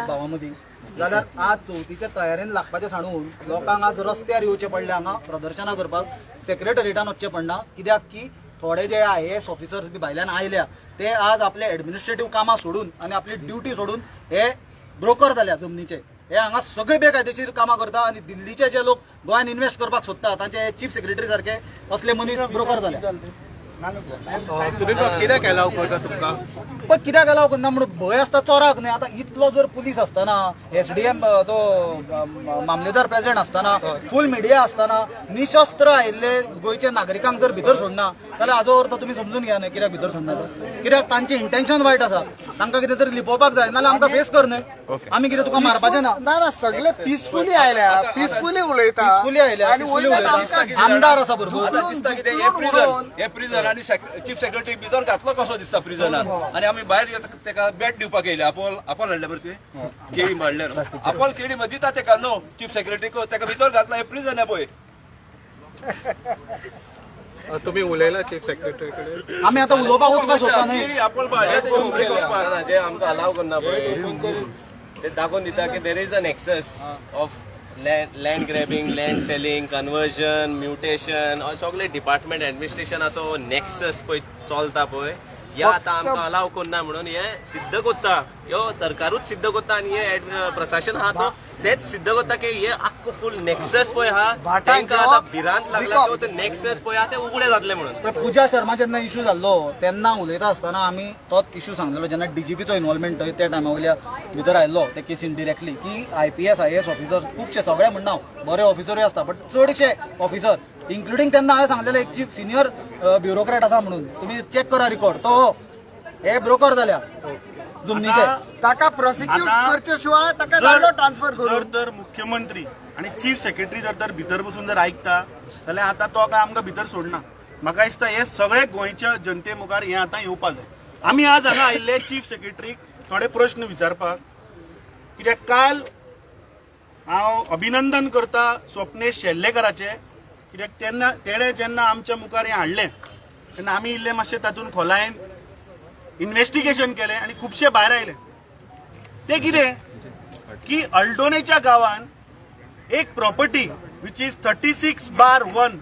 S1: गांवा मदीं जाल्यार आज चवथीच्या तयारेन लागपाचें सांडून लोकांक आज रस्त्यार येवचें पडलें हांगा प्रदर्शनां करपाक. सेक्रेटरिएटान वचचें पडना कित्याक की थोडे जे IAS ऑफिसर्स बी भायल्यान आयल्या ते आज आपले एडमिनिस्ट्रेटिव्ह कामां सोडून आनी आपली ड्युटी सोडून हे ब्रोकर जाल्या जमनीचे. हे हांगा सगळे बेकायदेशीर कामां करता आनी दिल्लीचे जे लोक गोंयान इन्व्हेस्ट करपाक सोदता तांचे चीफ सेक्रेटरी सारखे असले मनीस ब्रोकर जाले.
S6: सुनील बाब कित्याक अलाव करता तुमकां?
S1: पण कित्याक अलाव करना म्हणून भंय आसता चोराक न्ही. आतां इतलो जर पुलीस आसतना SDM तो मामलेदार प्रेसिडेंट आसतना फूल मिडिया आसतना निशस्त्र आयिल्ले गोंयच्या नागरिकांक जर भितर सोडना जाल्यार हाजो अर्थ तुमी समजून घ्या न्ही कित्याक भितर सोडना तो. कित्याक तांचे इंटेन्शन वायट आसा. तांकां कितें तरी लिपोवपाक जाय नाल्यार आमकां फेस कर न्ही. आमी कितें तुका मारपाचें ना.
S9: ना सगळे पीसफुली आयल्या, पीसफुली उलयता
S1: पिसफुली आयल्या, पिसफुली उलयता. आमदार आसा भरपूर.
S3: हे प्रिझन आणि चीफ सेक्रेटरी भितर घातलो कसो दिसता प्रिझनान आणि आम्ही भायर तेका बॅट दिवपाक येयले. आपण हाडले बरं ते केळी मारल्यार आपण केळी दिता तेका नो चीफ सेक्रेटरी तेका भितर घातला. हे प्रिझन आहे पळय.
S6: तुम्ही उलयला चीफ सेक्रेटरी कडे
S1: आम्ही आता उलोवपाक वचपाक सोदता न्ही.
S3: केळी आपण भाडल्या ते
S8: कंप्लीट वचपाक ना, जे आमकां अलाव करना पळय ते दाखोवन दिता की there is an excess of land grabbing, land selling, conversion, mutation, सगळे डिपार्टमेंट ऍडमिनिस्ट्रेशनाचो नेक्सस पळय चलता पळय, हे आता आमकां अलाव करना म्हणून हे सिद्ध करता, ह्यो सरकारूच सिद्ध करता आनी हे प्रशासन आहा तो तेच सिद्ध करता की हे आख्खो फूल नेक्सस पळय आहा तांकां आतां भिरांत लागला तो नेक्सस पळय आहा ते उगडे जातले म्हणून.
S1: पण पूजा शर्मा जेन्ना इश्यू जाल्लो तेन्ना उलयता आसतना आमी तोच इश्यू सांगलेलो जेन्ना डीजीपीचो इन्वॉल्वमेंट थंय त्या टायमा वयल्या भितर आयल्लो ते केसीन डिरेक्टली की IPS IAS ऑफिसर खुबशे सगळे म्हणना बरे ऑफिसरूय आसता बट चडशे ऑफिसर इन्क्लुडींग तेन्ना हांवें सांगलेलें एक चीफ सिनियर ब्युरोक्रेट आसा म्हणून तुमी चेक करा रिकॉर्ड तो हे ब्रोकर जाल्या जुमनीचे.
S9: ताका प्रोसिक्यूट करचे शिवाय ताका धाडलो ट्रान्सफर
S2: जर
S9: करून.
S2: तर मुख्यमंत्री आणि चीफ सेक्रेटरी जर भितर बसून जर आयकता जाल्यार आता तो काय आमकां भितर सोडना. म्हाका दिसता हे सगळे गोंयच्या जनते मुखार हे आता येवपा जाय. आमी आज हांगा आयिल्ले चीफ सेक्रेटरीक थोडे प्रश्न विचारपाक, कित्याक काल हांव अभिनंदन करता स्वप्नेश शेल्लेकराचे, कित्याक तेणे जेन्ना आमच्या मुखार हें हाडलें तेन्ना आमी इल्ले मातशें तातूंत खोलायेन इन्व्हेस्टिगेशन केलें आनी खुबशे भायर आयले. ते कितें की अल्डोनेच्या गांवान एक प्रॉपर्टी विच इज 36/1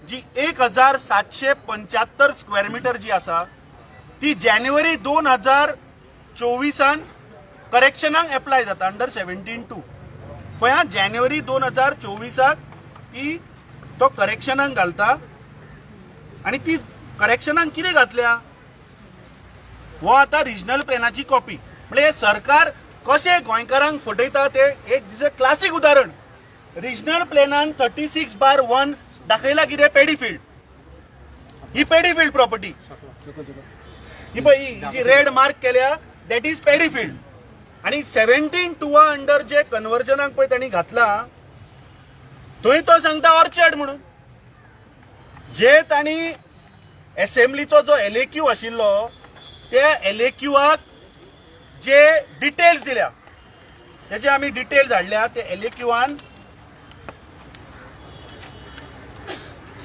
S2: जी 1775 स्क्वेअर मिटर जी आसा ती जानेवारी 2024 करेक्शनाक एप्लाय जाता अंडर 17(2). पळय हा जानेवारी 2024 ती तो करेक्शनाक घालता आनी ती करेक्शनाक कितें घातल्या हो आता रिजनल प्लॅनाची कॉपी. म्हणजे सरकार कशें गोंयकारांक फटयता ते एक क्लासीक उदाहरण. रिजनल प्लॅनान 36/1 दाखयला कितें पेडीफिल्ड, ही पेडीफिल्ड प्रॉपर्टी, ही पळय ही जी रेड मार्क केल्या दॅट इज पेडीफिल्ड. आणि 17(2) अंडर जे कन्वर्जनाक पळय तांणी घातला थंय तो सांगता ऑर्चर्ड म्हणून. जे तांणी असेंब्लीचो जो LAQ आशिल्लो त्या LAQआक जे डिटेल्स दिल्या त्याचे आमी डिटेल्स हाडल्या. ते LAQआन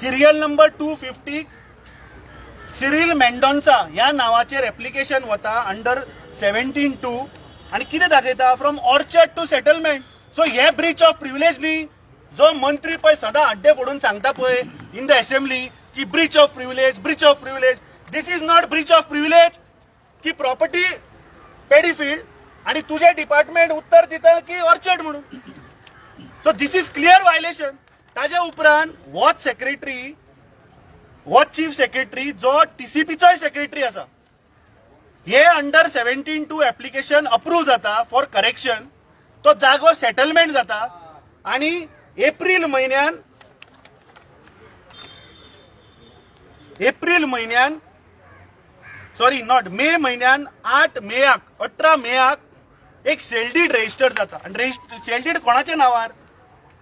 S2: सिरियल नंबर 250 सिरिल मेंडोन्सा ह्या नावाचेर एप्लिकेशन वता अंडर 17(2) आणि कितें दाखयता from orchard to settlement. So हे ब्रीच ऑफ प्रिविलेज न्ही. जो मंत्री पळय सदां अड्डे फोडून सांगता पळय इन द असेंब्ली की Breach of privilege, Breach of privilege, this is not Breach of privilege की प्रॉपर्टी पेडीफिल्ड आणि तुझे डिपार्टमेंट उत्तर दिता की ऑर्चर्ड म्हणून. So this is clear violation. ताज्या उपरांत watch secretary, watch chief secretary जो TCPचोय सेक्रेटरी आसा हे अंडर 17(2) एप्लिकेशन अप्रूव्ह जाता फॉर करेक्शन. तो जागो सेटलमेंट जाता आणि एप्रील म्हयन्यान 18 मेयाक 18 मेयाक एक सेलडीड रजिस्टर जाता. आणि सेलडीड कोणाच्या नावार?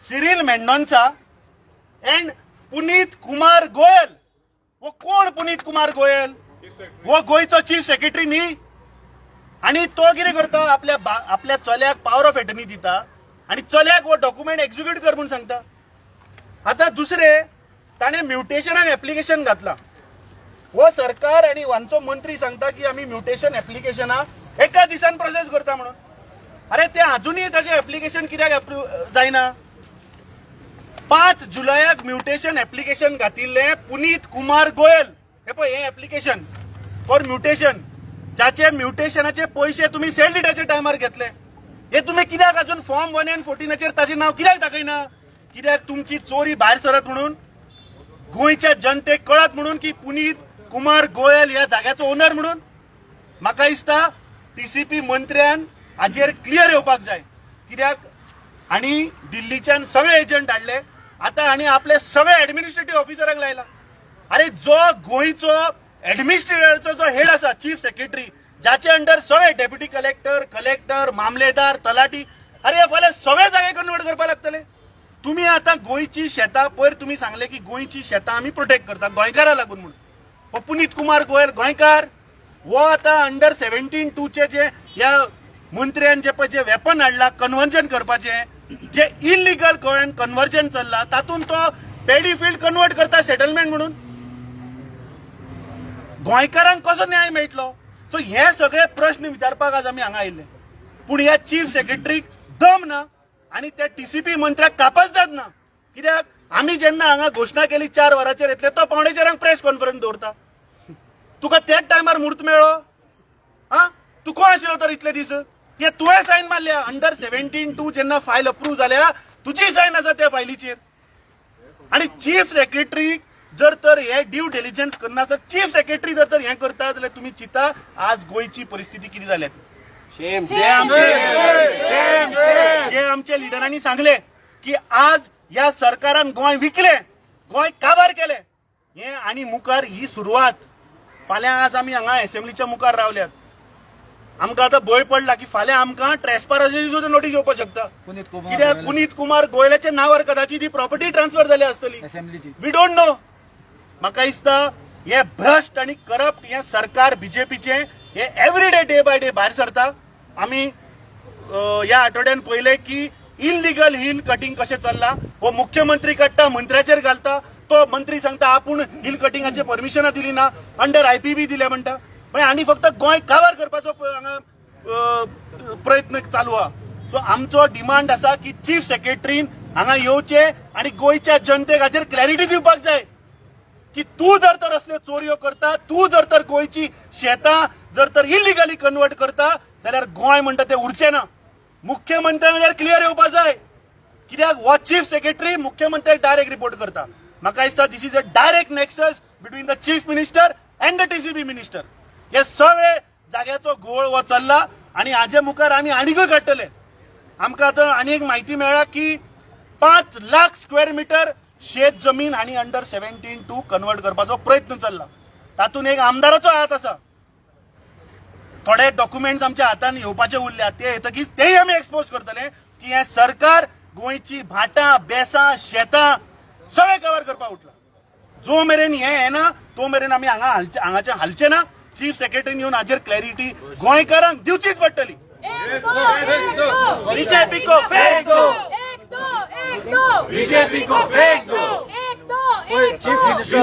S2: Cyril Mendonsa and Puneet Kumar Goyal. वो कोण पुनीत कुमार गोयल? वो गोयचो चीफ सेक्रेटरी न्ही. आणि तो कितें करता आपल्या चल्याक पॉवर ऑफ एटर्नी दिता आणि चल्याक वो डॉक्युमेंट एक्झिक्यूट कर म्हणून सांगता. आता दुसरे ताणें म्युटेशनाक एप्लिकेशन घातला. वो सरकार आणि वांचो मंत्री सांगता की आम्ही म्युटेशन एप्लिकेशना एका दिसान प्रोसेस करता म्हणून. अरे ते अजूनही त्याचे एप्लिकेशन कित्याक अप्रूव्ह जायना? 5 जुलयाक म्युटेशन एप्लिकेशन घातिल्ले पुनीत कुमार गोयल. हे पळय हे एप्लिकेशन फॉर म्युटेशन ज्याचे म्युटेशनाचे पैसे तुम्ही सेल डीडाच्या टायमार घेतले. हे तुम्ही कित्याक अजून फॉर्म 1 and 14 ताचे नाव कित्याक दाखयना? कित्याक तुमची चोरी भायर सरत म्हणून, गोंयच्या जनतेक कळत म्हणून की पुनीत कुमार गोयल ह्या जाग्याचो ओनर म्हणून. म्हाका दिसता TCP मंत्र्यान हाजेर क्लियर येवपाक जाय. कित्याक आणि दिल्लीच्यान सगळे एजंट हाडले. आता आणि आपले सगळे ऍडमिनिस्ट्रेटिव्ह ऑफिसराक लायला. अरे जो गोंयचो ऍडमिनिस्ट्रेटरचो जो हेड आसा चीफ सेक्रेटरी ज्याचे अंडर सगळे डेप्युटी कलेक्टर, मामलेदार, तलाटी, अरे फाल्यां सगळे जागे कन्वर्ट करपाक लागतले. तुम्ही आता गोंयची शेतां पयर तुम्ही सांगले की गोंयची शेतां आमी प्रोटेक्ट करता गोंयकारां लागून म्हणून. पुनीत कुमार गोयल गोंयकार वो आता अंडर 17(2) जे ह्या मंत्र्यान जे पळय जे वेपन हाडला कन्वर्जन करपाचे, जे इलिगल गोंयान कन्वर्जन चल्ला तातूंत तो पेडीफिल्ड कन्वर्ट करता सेटलमेंट म्हणून. गोंयकारांक कसो न्याय मेळटलो? सो हे सगळे प्रश्न विचारपाक आज आमी हांगा आयिल्ले. पूण ह्या चीफ सेक्रेटरीक दम ना आनी त्या टीसीपी मंत्र्याक कापास जात ना. कित्याक आमी जेन्ना हांगा घोशणा केली 4 वरांचेर येतले, तो 4:45 प्रेस कॉन्फरन्स दवरता. तुका त्याच टायमार मुहूर्त मेळ्ळो? हा, तू कोण आशिल्लो तर इतले दीस? कित्याक तुवें सायन मारल्या अंडर 17-2 जेन्ना फायल अप्रूव्ह जाल्या, तुजी सायन आसा त्या फायलीचेर. आणि चीफ सेक्रेटरी जर तर हे ड्यू डिलिजन्स करना, चीफ सेक्रेटरी जर तर हे करता जाल्यार तुम्ही चिंता आज गोंयची परिस्थिती किती जाल्या. जे आमचे लिडरांनी सांगले की आज या सरकारान गोंय विकले, गोंय काबार केले, हे आणि मुखार ही सुरवात. फाल्यां आज आमी हांगा असेंब्लीच्या मुखार रावल्यात. आमकां आतां भंय पडला की फाल्यां आमकां ट्रेस्पारसी सुद्दां नोटीस येवपाक शकता. कित्याक पुनीत कुमार गोयलाच्या नांवार कदाचित ही प्रॉपर्टी ट्रान्सफर जाली आसतली.
S1: असेंब्लीची
S2: वी डोंट नो. म्हाका दिसता हे भ्रष्ट आणि करप्ट हे सरकार बीजेपीचे हे एव्हरीडे डे बाय डे भायर सरता. आमी ह्या आठवड्यान पळयले की इलिगल हिल कटिंग कशें चल्ला. हो मुख्यमंत्री काडटा, मंत्र्याचेर घालता. तो मंत्री सांगता आपूण हिल कटिंगाचे परमिशनां दिली ना, अंडर IPB दिले म्हणटा. पण आनी फक्त गोंय काबार करपाचो प्रयत्न चालू आहा. सो आमचो डिमांड आसा की चीफ सेक्रेटरीन हांगा येवचे आणि गोंयच्या जनतेक हाचेर क्लॅरिटी दिवपाक जाय की तू जर तर असल्यो चोरयो करता, तू जर तर गोंयची शेतां जर तर इलिगली कन्वर्ट करता जाल्यार गोंय म्हणटा ते उरचें ना. मुख्यमंत्र्यांक क्लियर येवपाक जाय. कित्याक हो चीफ सेक्रेटरी मुख्यमंत्र्याक डायरेक्ट रिपोर्ट करता. म्हाका दिसता this is a direct nexus between the chief minister and the TCP minister. हे सगळे जाग्याचो घोळ हो चल्ला आणि हाजे मुखार आमी आनीकूय काडटले. आमकां आतां आनी एक म्हायती मेळ्ळा की 5 लाख स्क्वेअर मिटर शेत जमीन आणि अंडर 17-2 कन्वर्ट करपाचो प्रयत्न चल्ला. तातूंत एक आमदाराचो हात आसा. थोडे डॉक्युमेंट्स आमच्या हातान येवपाचे उरल्या, ते येतकीच तेय आमी एक्सपोज करतले की हे सरकार गोंयची भाटां, बेसां, शेतां सगळे कव्हर करपाक उठला. जो मेरेन हे येना तो मेरेन आमी हांगाचे हालचे ना. चीफ सेक्रेटरीन येवन हाचेर क्लॅरिटी गोंयकारांक दिवचीच पडटली. बीजेपी को फेक दो, बीजेपी को फेक दो,
S1: chief minister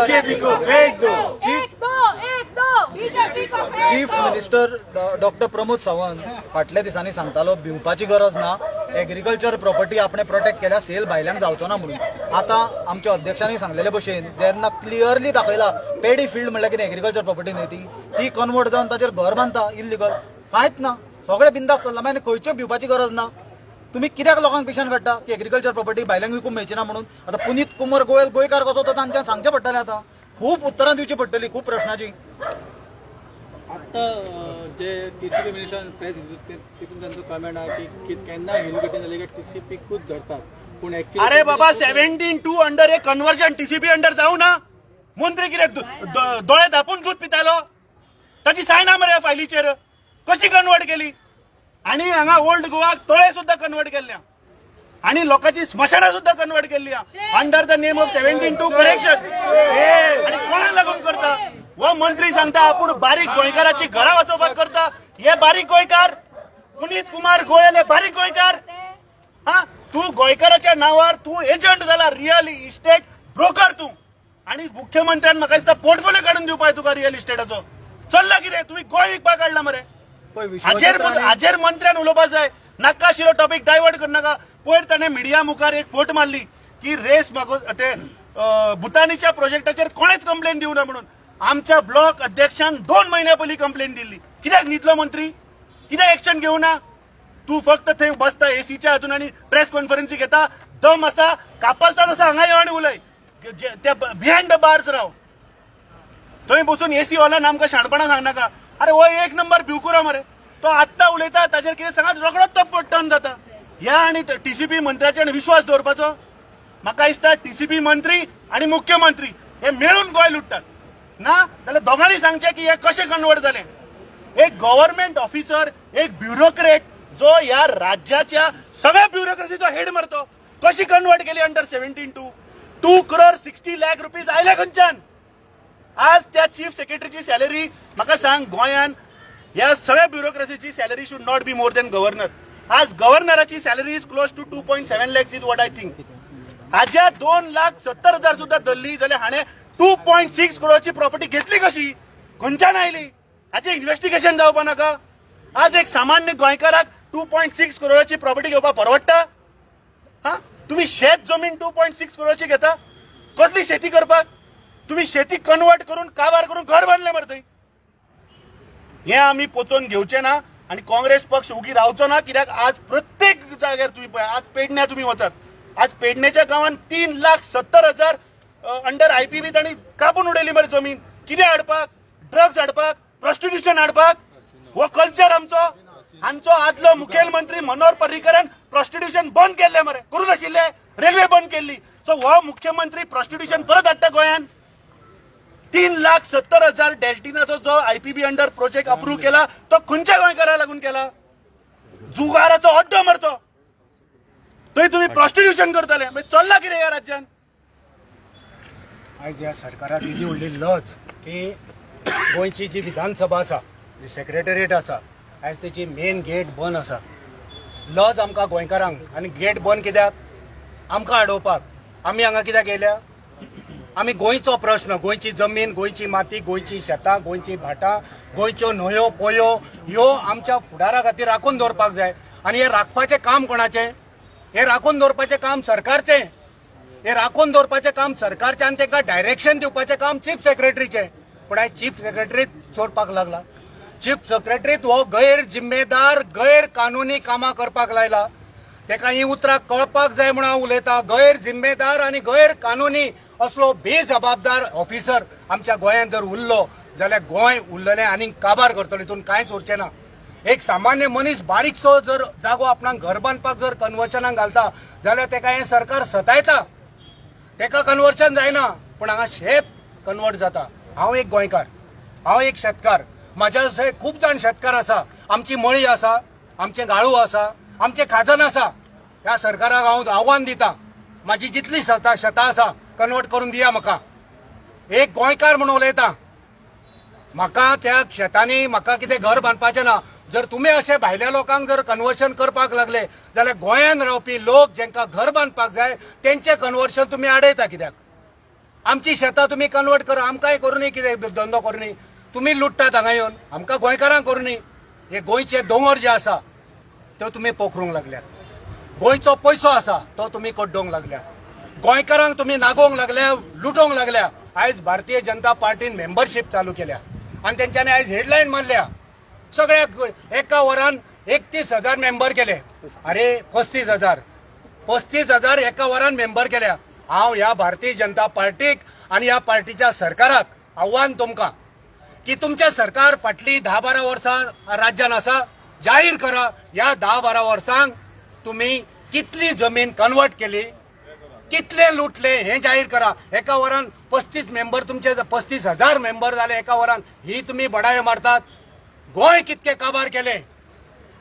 S1: chief minister doctor Pramod Sawant फाटल्या दिसांनी सांगतालो भिवपाची गरज ना, एग्रीकल्चर प्रॉपर्टी आपण प्रोटेक्ट केल्या सेल भायल्यांक जावचो ना म्हणून. आता आमच्या अध्यक्षांनी सांगलेले भशेन जेन्ना क्लियरली दाखयला पेडी फील्ड म्हणल्यार कितें एग्रीकल्चर प्रॉपर्टी न्हय ती कन्वर्ट जावन ताचेर घर बांदता इलिगल, कांयच ना, सगळे बिंदास चल्ला. मागीर खंयच्यो भिवपाची गरज ना. तुम्ही कित्याक लोकांक पेशंट काडटा की एग्रीकल्चर प्रॉपर्टी भायल्यांक विकूंक मेळची ना म्हणून? आता पुनीत कुमार गोयकार कसो तो तांच्यान सांगचें पडटलें. आता खूप उत्तरां दिवची पडटली खूप प्रश्नाची.
S6: आता जे TCP मिनिस्टर प्रेस तितून तांचो कमेंट आहे की केन्ना हिल कटिंग जाली की TCPकूच धरतात. पूण
S2: अरे बाबा 17-2 अंडर एक कन्वर्जन TCP अंडर जाऊ ना. मंत्री कित्याक दोळे धापून दूध पितालो? ताची सायना मरे फायलीचेर कशी कन्वर्ट केली. आणि हांगा ओल्ड गोवाक तळे सुद्धा कन्वर्ट केल्ल्या आणि लोकांची स्मशानां सुद्धा कन्वर्ट केल्ली under the name of 17-2 correction. आणि कोणाक लागून करता? हो मंत्री सांगता आपूण बारीक गोंयकाराची घरां वाचोवपाक करता. हे बारीक गोंयकार पुनीत कुमार गोयल हे बारीक गोंयकार. हा, तू गोंयकाराच्या नावार तू एजंट जाला, रियल इस्टेट ब्रोकर तू. आणि मुख्यमंत्र्यान म्हाका दिसता पोर्टफोलिओ काडून दिवपाक तुका रियल इस्टेटाचो. चल्ला कितें? तुम्ही गोंय विकपाक काडला मरे. हाजेर मंत्र्यान उलोवपाक जाय. नाका आशिल्लो टॉपिक डायवर्ट करनाका. पयर ताणें मिडिया मुखार एक फोट मारली की रेस मागो ते भुतानीच्या प्रोजेक्टाचेर कोणेच कंप्लेन दिवना म्हणून. आमच्या ब्लॉक अध्यक्षान 2 महिन्या पयलीं कंप्लेन दिल्ली. कित्याक न्हिदलो मंत्री? कित्याक एक्शन घेवना? तू फक्त थंय बसता एसीच्या हातून आणि प्रेस कॉन्फरन्सी घेता. दम आसा कापासता तसा हांगा येवन उलय. त्या बिहायंड द बार्स राव. थंय बसून एसी हॉलान आमकां शाणपणां सांगनाका. अरे हो एक नंबर भिवकुरो मरे. तो आत्ता उलयता ताचेर कितें सांगात रोखडोच तो टर्न जाता. ह्या आणि TCP मंत्र्याचेर विश्वास दवरपाचो? म्हाका दिसता TCP मंत्री आणि मुख्यमंत्री हे मेळून गोंय लुटतात ना. जाल्यार दोगांनी सांगचें की हे कशें कन्वर्ट जालें. एक गव्हर्नमेंट ऑफिसर, एक ब्युरोक्रेट जो ह्या राज्याच्या सगळ्या ब्युरोक्रेसीचो हेड मारतो, कशी कन्वर्ट केली अंडर 17-2. 2 crore 60 lakh रुपीज आयले खंयच्यान? आज त्या चीफ सेक्रेटरीची सॅलरी म्हाका सांग गोंयान ह्या सगळ्या ब्युरोक्रेसीची salary should not be more than governor. आज गव्हर्नराची salary is close to 2.7 lakhs is what I think. हाज्या 2,70,000 सुद्धा धरली जाल्यार हाणें 2.6 crore प्रॉपर्टी घेतली कशी? खंयच्यान आयली हाचे इन्व्हेस्टिगेशन जावपा नाका. आज एक सामान्य गोंयकाराक 2.6 करोडाची प्रॉपर्टी घेवपाक परवडटा? हा, तुम्ही शेत जमीन 2.6 करोडाची घेता? कसली शेती करपाक? तुम्ही शेती कन्वर्ट करून कारभार करून घर बांधले मरे थंय. हे आम्ही पोचोवन घेवचे ना आणि काँग्रेस पक्ष उगी रावचो ना. कित्याक आज प्रत्येक जाग्यार तुम्ही पळय, आज पेडण्या तुम्ही वचात, आज पेडण्याच्या गांवांत 3,70,000 अंडर IPB तांणी कापून उडयली मरे जमीन. कितें हाडपाक? ड्रग्स हाडपाक, प्रॉस्टिट्यूशन हाडपाक. हो कल्चर आमचो. आमचो आदलो मुखेलमंत्री मनोहर पर्रीकरान प्रॉस्टिट्यूशन बंद केल्ले मरे, करूं नाशिल्ले, रेल्वे बंद केल्ली. सो हो मुख्यमंत्री प्रॉस्टिट्यूशन परत हाडटा गोंयान. 3,70,000 डेल्टिनाचो जो IPB अंडर प्रोजेक्ट अप्रूव्ह केला तो खंयच्या गोंयकारा लागून केला? जुगाराचो अड्डो मरतो थंय तुम्ही प्रॉस्टिट्यूशन करतले. चल्ला कितें ह्या राज्यान?
S4: आयज ह्या सरकाराक इतली व्हडली लज की गोंयची जी विधानसभा आसा, जी सेक्रेटरिएट आसा, आयज तेची मेन गेट बंद आसा. लज आमकां गोंयकारांक. आनी गेट बंद कित्याक? आमकां अडोवपाक. आमी हांगा कित्याक येयल्या? आमी गोंयचो प्रश्न, गोंयची जमीन, गोंयची माती, गोंयची शेतां, गोंयची भाटां, गोंयच्यो न्हंयो पोयो ह्यो आमच्या फुडारा खातीर राखून दवरपाक जाय. आनी हे राखपाचें काम कोणाचें? हे राखून दवरपाचें काम सरकारचें. हे राखून दवरपाचें काम सरकारचें आनी ताका डायरेक्शन दिवपाचें काम चीफ सेक्रेटरीचें. पूण आयज चीफ सेक्रेटरीच चोरपाक लागला. चीफ सेक्रेटरीत हो गैर जिम्मेदार, गैर कानुनी कामां करपाक लायला. ताका ही उतरां कळपाक जाय म्हणून हांव उलयतां. गैर जिम्मेदार आनी गैर कानुनी असलो बेजबाबदार ऑफिसर आमच्या गोंयांत जर उरलो जाल्यार गोंय उरलेलें आनी काबार करतलो, हितून कांयच उरचें ना. एक सामान्य मनीस बारीकसो जर जागो आपणाक घर बांदपाक जर कन्वर्शनाक घालता जाल्यार ताका हें सरकार सतायता. ताका कन्वर्शन जायना, पूण हांगा शेत कन्वर्ट जाता. हांव एक गोंयकार, हांव एक शेतकार. म्हाज्या अशे खूब जाण शेतकार आसा. आमची मळी आसा, आमचें गाळू आसा, आमचें खाजन आसा. ह्या सरकाराक हांव आव्हान दितां, म्हाजी जितली शेतां आसा कन्वर्ट करून दिया म्हाका. एक गोंयकार म्हणून उलयतां. म्हाका त्या शेतांनी म्हाका कितें घर बांदपाचें ना. जर तुमी अशे भायल्या लोकांक जर कन्वर्शन करपाक लागले जाल्यार गोंयांत रावपी लोक जांकां घर बांदपाक जाय तेंचें कन्वर्शन तुमी आडयता कित्याक? आमची शेतां तुमी कन्वर्ट करा, आमकांय करूं न्ही, कितें धंदो करूं न्ही. तुमी लुट्टात हांगा येवन, आमकां गोंयकारांक करूं न्ही. हे गोंयचे दोंगर जे आसा तो तुमी पोखरूंक लागल्यात. गोंयचो पयसो आसा तो तुमी कड्डोवंक लागल्यात. गोंयकारांक तुमी नागोवंक लागल्या, लुटोवंक लागल्या. आयज भारतीय जनता पार्टीन मेंबरशीप चालू केल्या आनी तेंच्यांनी आयज हेडलायन मारल्या. सगळ्याक एका वरान 31,000 मेंबर केले. अरे 35,000 एका वरान मेंबर केल्या. हांव ह्या भारतीय जनता पार्टीक आनी ह्या पार्टीच्या सरकाराक आव्हान तुमकां की तुमचें सरकार फाटलीं 10-12 वर्सां राज्यान आसा, जाहीर करा ह्या 10-12 वर्सांक तुमी कितली जमीन कन्वर्ट केली, कितले लुटले हें जाहीर करा. एका वरान 35 मेंबर तुमचे 35,000 मेंबर जाले एका वरान. ही तुमी बडायो मारतात. गोंय कितके काबार केले,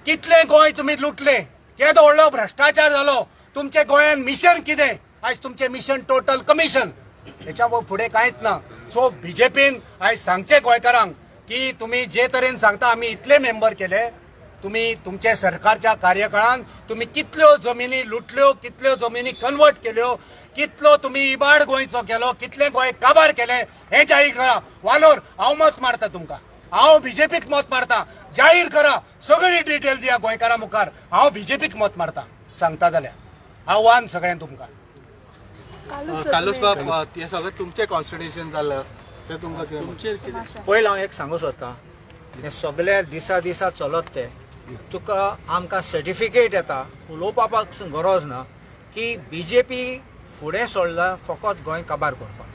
S4: कितले गोंय तुमी लुटले, केदो व्हडलो भ्रश्टाचार जालो. तुमचे गोंयान मिशन कितें? आयज तुमचें मिशन टोटल कमिशन. हेच्या फुडें कांयच ना. सो बीजेपीन आयज सांगचें गोंयकारांक की तुमी जे तरेन सांगता आमी इतले मेंबर केले, तुमी तुमच्या सरकारच्या कार्यकाळान तुमी कितल्यो जमिनी लुटल्यो, कितल्यो जमिनी कन्वर्ट केल्यो, कितलो तुमी इबाड गोंयचो केलो, कितले गोंय काबार केले हें जाहीर करा. वालोर हांव मत मारता तुमकां, हांव बीजेपीक मत मारता. जाहीर करा, सगळी डिटेल दिया गोंयकारां मुखार. हांव बीजेपीक मत मारता सांगता जाल्यार. आव्हान सगळ्यांक तुमकां.
S6: कालूस बाब हे सगळें तुमचें कॉन्स्टिट्युशन जाल्लें तें तुमकां
S11: पयलीं हांव एक सांगूं सोदतां. हें सगळे दिसा चलत ते तुका आमकां सर्टिफिकेट येता, उलोवपाक गरज ना की बीजेपी फुडें सोडला फकत गोंय काबार करपाक.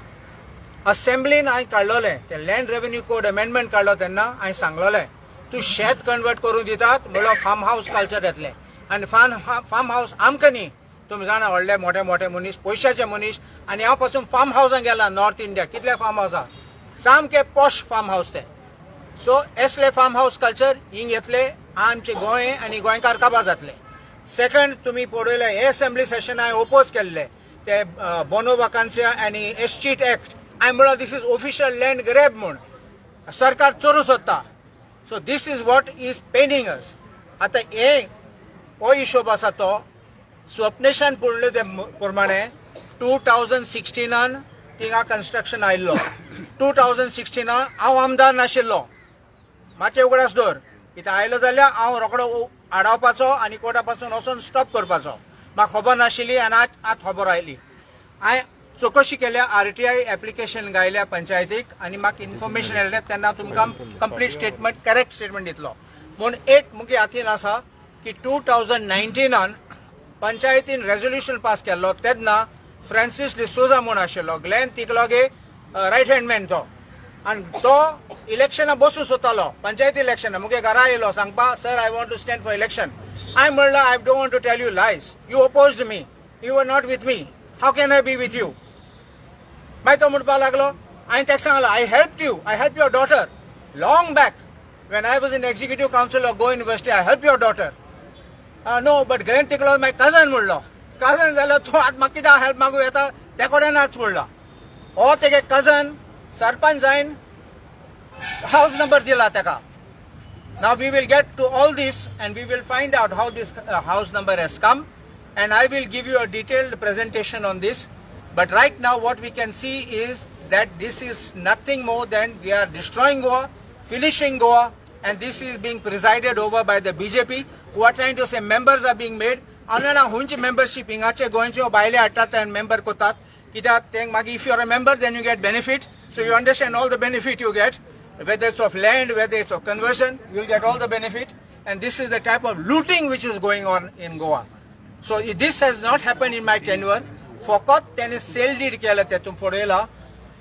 S11: असेंब्लीन हांवें काडलोलें तें लँड रेव्हेन्यू कोड अमेंडमेंट काडलो तेन्ना हांवें सांगलोलें तूं शेत कन्वर्ट करून दितात म्हणल्यार फार्म हाऊस कल्चर येतलें. आनी फार्म हाऊस आमकां न्ही, तुमी जाणा व्हडले मोठे मनीस, पयशाचे मनीस. आनी हांव पासून फार्म हाऊसांक गेला नॉर्थ इंडिया. कितले फार्म हाऊस आहा, सामके पॉश फार्म हाऊस ते. सो असले फार्म हाऊस कल्चर हिंग येतले, आमचे गोंय आनी गोंयकार काबार जातले. सेकंड तुमी पळयलें हे असेंब्ली सेशन हांवें ओपोज केल्ले ते बोनो वॅकन्सी आनी एस्टीट एक्ट. हांवें म्हणलो this is official land grab म्हूण सरकार चोरूं सोदता. So this is what is happening अस. आतां हो हिशोब आसा तो स्वप्नेशान पळयले ते प्रमाणे 2016 थिंगा कन्स्ट्रक्शन आयिल्लो. 2016 हांव आमदार नाशिल्लो, मातशें उगडास दवर. इथं आयलो जाल्यार हांव रोखडो आडावपाचो आनी कोर्टा पासून वचून स्टॉप करपाचो. म्हाका खबर नाशिल्ली आनी आज खबर आयली. हांवें चवकशी केल्या, RTI एप्लिकेशन घायल्या पंचायतीक आनी म्हाका इन्फॉर्मेशन येयलें तेन्ना तुमकां कंप्लीट स्टेटमेंट करेक्ट स्टेटमेंट दितलो. म्हूण एक मुगे हातीन आसा की 2019 पंचायतीन रेझोल्युशन पास केल्लो तेन्ना फ्रांसीस डिसोजा म्हूण आशिल्लो, ग्लेन तिकलॉगे रायट हँड मॅन तो, आनी तो इलेक्शनां बसूं सोदतालो, पंचायती इलेक्शनां. मुगे घरा येयलो सांगपा, sir I want to stand for election. हांवें म्हणलं, I don't want to tell you lies, you opposed me, you were not with me, how can I be with you. मागीर तो म्हणपाक लागलो, हांवें ताका सांगलो, I help your daughter long back when I was in executive council of Goa University. I help your daughter. No, but Glenn Tickler my cousin म्हणलो. Cousin जाल्यार तूं आतां म्हाका कित्याक हेल्प मागूं येता ते कडेनच म्हणलो. हो तेगे cousin सरपंच जायन house number दिला तेका. Now we will get to all this and we will find out how this house number has come, and I will give you a detailed presentation on this. But right now what we can see is that this is nothing more than we are destroying Goa, finishing Goa, and this is being presided over by the BJP, who are trying to say members are being made. Anana hunch membership ingache goincho baile atat and member kotat. Kidat teng magi, if you are a member then you get benefit. So you understand all the benefit you get, whether it's of land, whether it's of conversion, you'll get all the benefit. And this is the type of looting which is going on in Goa. So this has not happened in my tenure. Fokot tene sale deed kela tetum podela.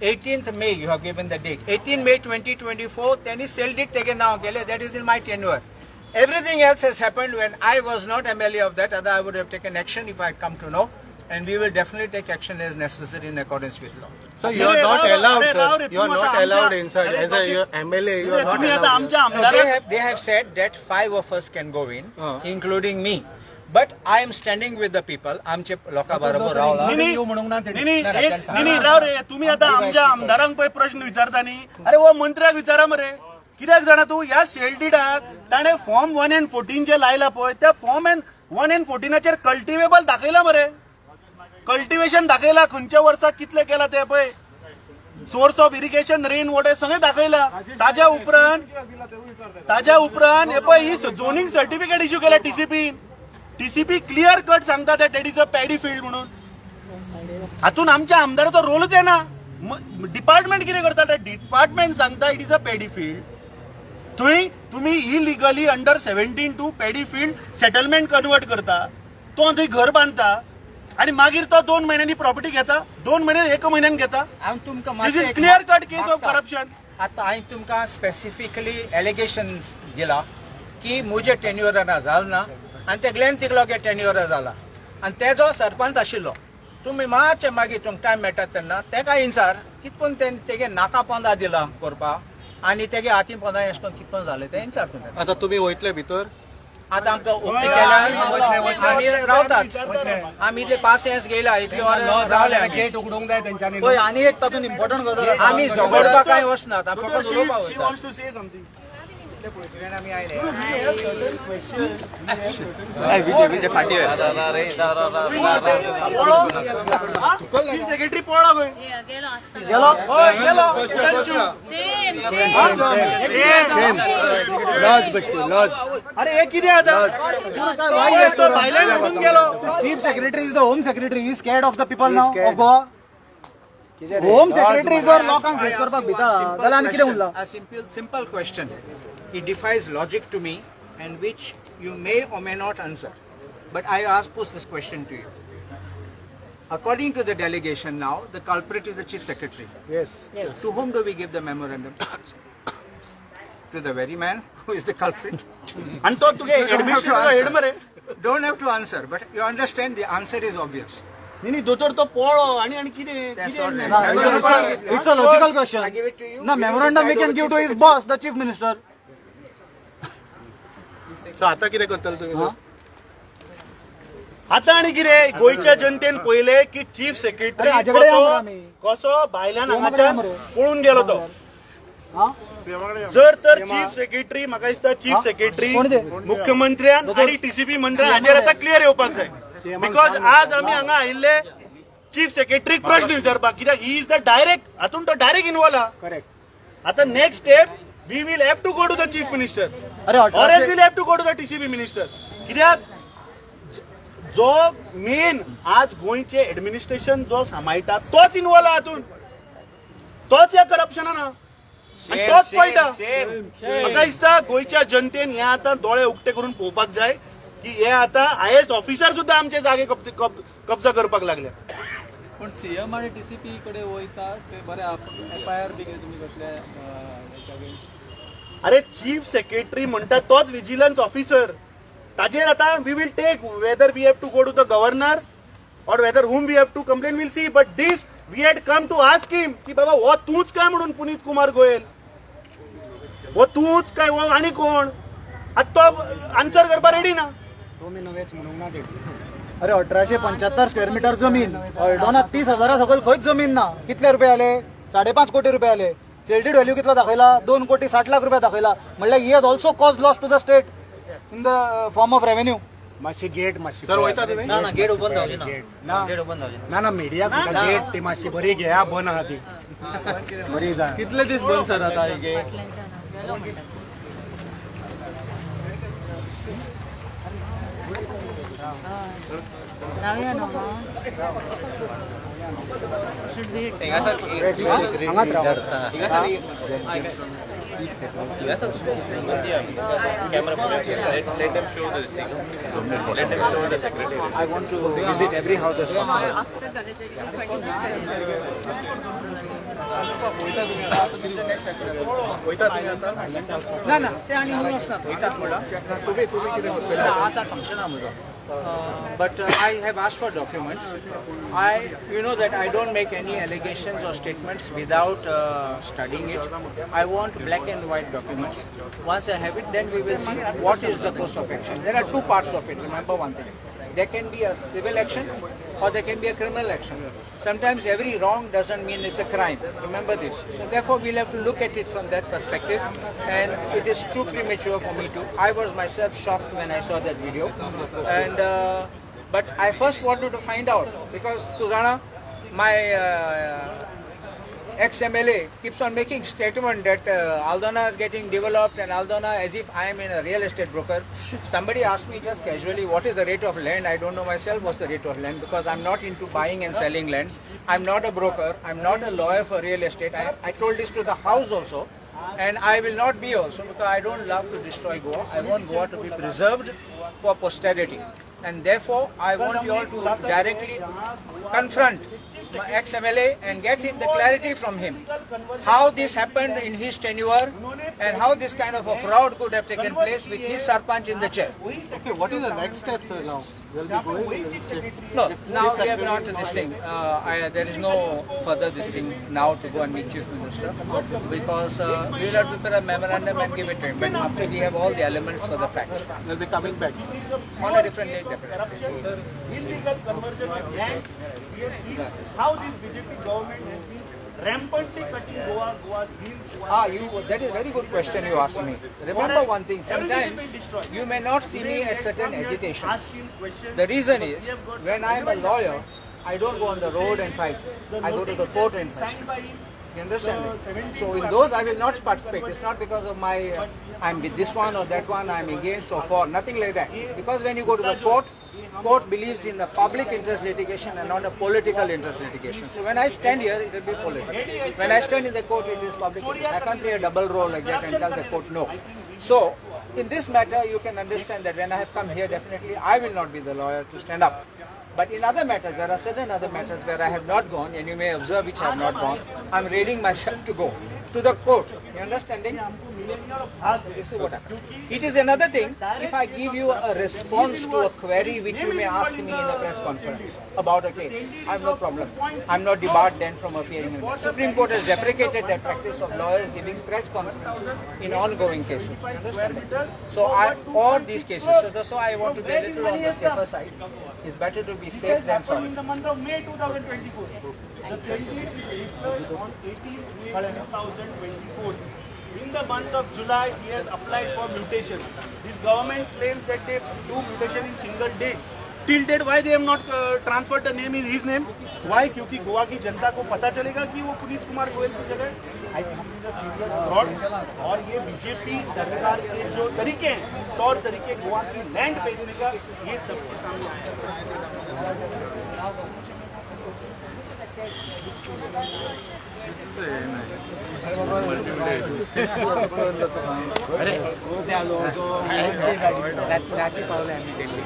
S11: 18th May, you have given the date. 18 May 2024, then is sale deed taken now. That is in my tenure. Everything else has happened when I was not MLA of that. Other I would have taken action if I had come to know. And we will definitely take action as necessary in accordance with law.
S9: So you are not allowed, sir. You are not allowed inside. As a MLA, you are not allowed.
S11: No, they have said that 5 of us can go in, including me. But I am standing with the people. आमचे लोकां बरोबर रावला.
S2: राव रे, तुम्ही आता आमच्या आमदारांक पळय प्रश्न विचारता न्ही, अरे वो मंत्र्याक विचारा मरे. कित्याक जाणा तूं, ह्या सेल डिडाक ताणें फॉर्म 1 and 14 जे लायला पळय, त्या फॉर्म 1 and 14 कल्टिवेबल दाखयला मरे. कल्टिवेशन दाखयला, खंयच्या वर्साक कितले केला ते पळय, source of irrigation, rain water सगळें दाखयला. ताज्या उपरांत हे पळय, ही झोनिंग सर्टिफिकेट इश्यू केला टीसीपी क्लियर कट सांगता that it is a paddy field म्हणून. हातून आमच्या आमदाराचो रोलच येना. डिपार्टमेंट कितें करता, डिपार्टमेंट सांगता it is a paddy field. थंय तुमी illegally under 17 to paddy field settlement convert करता, तो थंय घर बांदता आणि मागीर तो 2 महिन्यांनी प्रॉपर्टी घेता, 2 महिने 1 महिन्यान घेता. This is clear cut case of corruption.
S11: आता हांवें तुमकां स्पेसिफिकली एलिगेशन्स दिला की म्हज्या टेन्युअरान जाल ना आनी ते ग्लेन तिकलोगे टेन्युअर जाला आनी तेजो सरपंच आशिल्लो. तुमी मातशें मागीर तुमकां टायम मेळटा तेन्ना तेका इन्सार कितकोन तेगे नाका पोंदा दिला करपाक आनी तेगे हाती पोंदा एश कोन्न कितकोन जालें तें इन्सार तुमकां.
S9: आता तुम्ही वयतले भितर.
S11: आतां आमकां ओके केल्यार आमी रावतात. आमी ते पासियन्स घेयला, इतले वर रावले.
S4: गेट उगडूंक जाय तेंच्यांनी.
S1: पळय आनी एक तातूंत इम्पॉर्टंट गजाल आसा.
S11: आमी झगडपाक काय वचनात, आमी फकत उलोवपाक
S2: She
S11: वयतात.
S2: wants to say something. Chief secretary पळो खंय
S1: गेलो.
S2: गेलो. अरे हे कितें आतां, तो भायल्यान उडून गेलो.
S1: Chief Secretary is the Home Secretary. He is scared of the people now of Goa. Home Secretary जर लोकांक फेस करपाक भिता जाल्यार आनी कितें उरला.
S11: A simple question. It defies logic to me, and which you may or may not answer. But I pose this question to you. According to the delegation now, the culprit is the Chief Secretary.
S9: Yes.
S11: To whom do we give the memorandum? To the very man who is the culprit.
S2: आणि तो तुगे administrator head मरे.
S11: Don't have to answer, but you understand the answer is obvious.
S2: न्ही दोतोर तो पळो आणि कितें
S11: That's all right.
S1: It's a logical question.
S11: I give it to you.
S1: No, memorandum we can give to his boss, the Chief Minister.
S9: So आता कितें करतले तुम्ही?
S2: आता आणि कितें, गोयच्या जनतेन पळयले की चीफ सेक्रेटरी
S1: अरे, हाजे कडेन या मरे आमी.
S2: कसो भायल्यान
S1: तो
S2: हांगाच्यान
S1: मरे.
S2: पळून गेलो तो.
S1: हा?
S2: जर तर चीफ सेक्रेटरी, म्हाका दिसता चीफ सेक्रेटरी,
S1: कोण ते?
S2: मुख्यमंत्र्यान आणि टीसीपी मंत्र्यान हाजेर आता क्लियर येवपाक जाय. बिकॉज आज आमी हांगा आयिल्ले चीफ सेक्रेटरीक प्रश्न विचारपाक, कित्याक ही इज द डायरेक्ट, हातून तो डायरेक्ट इन्वॉल्व आहा.
S4: करेक्ट.
S2: आता next step we will have to go to the chief minister
S1: अरे
S2: or else
S1: 1800
S2: will have to go to the TCP minister. कित्याक जो मेन आज गोंयचे ऍडमिनिस्ट्रेशन जो सांबाळटा तोच इन्वॉल्व आहा हातून, तोच ह्या करप्शनान आहा आणि तोच पळटा. म्हाका दिसता गोंयच्या जनतेन हे आता दोळे उक्ते करून पळोवपाक जाय की हे आता IAS ऑफिसर सुद्धा आमचे जागे कब्जा करपाक लागले.
S6: पण सीएम आणि टीसीपी कडे वयता ते बरे FIR बी कितें तुमी कसले हेच्या अगेन्स्ट?
S2: अरे चीफ सेक्रेटरी म्हणटा तोच विजिलन्स ऑफिसर, ताजेर आता we will take whether we have to go to the governor or whether whom we have to complain we'll see, but this we had come to ask him की बाबा हो तूच काय म्हणून पुनीत कुमार गोयल, हो तूच काय, हो आणि कोण? आता तो आन्सर करपा रेडी ना.
S1: अरे 1875 स्क्वेअर मीटर जमीन हळडोना 30,000 सकयल खंयच जमीन ना. कितले रुपये आले? 5.5 कोटी रुपये आले. सेल्टेड व्हॅल्यू कितलो दाखयला? 2 कोटी 60 लाख रुपये दाखयला. म्हणल्यार he has also cause loss to the state in the form of revenue.
S4: मातशी गेट मातशी
S2: सर वयता तुमी?
S1: ना गेट ओपन जावची
S4: ना.
S1: गेट ओपन जावची
S4: ना मिडिया गेट ती मातशी बरी घ्या, बंद आहा ती बरी जा.
S6: कितले दीस बंद सर आता ही गेट?
S7: रावया ना should be
S11: I want to visit every house as possible. ना ना ते आणि म्हणून असतात वयतात म्हणून आता फंक्शन आहा म्हजो. But I have asked for documents. You know that I don't make any allegations or statements without studying it. I want black and white documents. Once I have it, then we will see what is the course of action. There are two parts of it. Remember one thing: there can be a civil action or there can be a criminal action. Sometimes every wrong doesn't mean it's a crime. Remember this. So therefore, we'll have to look at it from that perspective. And it is too premature for me to. I was myself shocked when I saw that video. And but I first wanted to find out because Tuzana, my ex-MLA, keeps on making statement that Aldana is getting developed and Aldana as if I am in a real estate broker. Somebody asked me just casually, what is the rate of land? I don't know myself what's the rate of land because I'm not into buying and selling lands. I'm not a broker. I'm not a lawyer for real estate. I told this to the house also. And I will not be also because I don't love to destroy Goa. I want Goa to be preserved for posterity. And therefore, I want you all to directly confront my ex-MLA and get the clarity from him. How this happened in his tenure and how this kind of a fraud could have taken place with his Sarpanch in the chair.
S9: Okay, what is the next step, sir, now? Will be going?
S11: No, now we have not this thing. There is no further this thing now to go and meet Chief Minister because we will have to prepare a memorandum and give it to him. But after we have all the elements for the facts.
S9: Will be coming back.
S11: On a different date, definitely.
S2: Illegal conversion of lands. We have seen how this BJP government has been rampantly cutting Goa's hills.
S11: That is a very good question you asked me. Remember one thing, sometimes you may not see me at certain agitations. The reason is, when I am a lawyer, I don't go on the road and fight. I go to the court and fight. You understand? So in those I will not participate. It's not because of my, I'm with this one or that one, I'm against or for, nothing like that. Because when you go to the court believes in the public interest litigation and not a political interest litigation. So when I stand here, it will be political. When I stand in the court, it is public interest. I can't play a double role like that and tell the court no. So in this matter, you can understand that when I have come here, definitely I will not be the lawyer to stand up. But in other matters, there are certain other matters where I have not gone, and you may observe which I have not gone. I am readying myself to go to the court. You understanding? This is what happened. It is another thing if I give you a response to a query which you may ask me in a press conference about a case. I have no problem. I am not debarred then from appearing in the Supreme Court has deprecated that practice of lawyers giving press conferences in ongoing cases. You understand? So all these cases. So I want to be a little on the safer side. It's better to be safe than sorry.
S2: In the month of May 2024. The sentence is registered on 18 May 2024. In the month of July, he has applied for mutation. This government claims that they do mutation in single day. Till date why they have not transferred the name in his name, why? क्योंकि गोवा की जनता को पता चलेगा कि वो पुनीत कुमार गोयल की जगह। I think fraud, और ये बीजेपी सरकार के जो तरीके हैं, तौर तरीके गोवा की लैंड बेचने का, ये सबके सामने आया।
S11: रात्री पावले आम्ही दिल्ली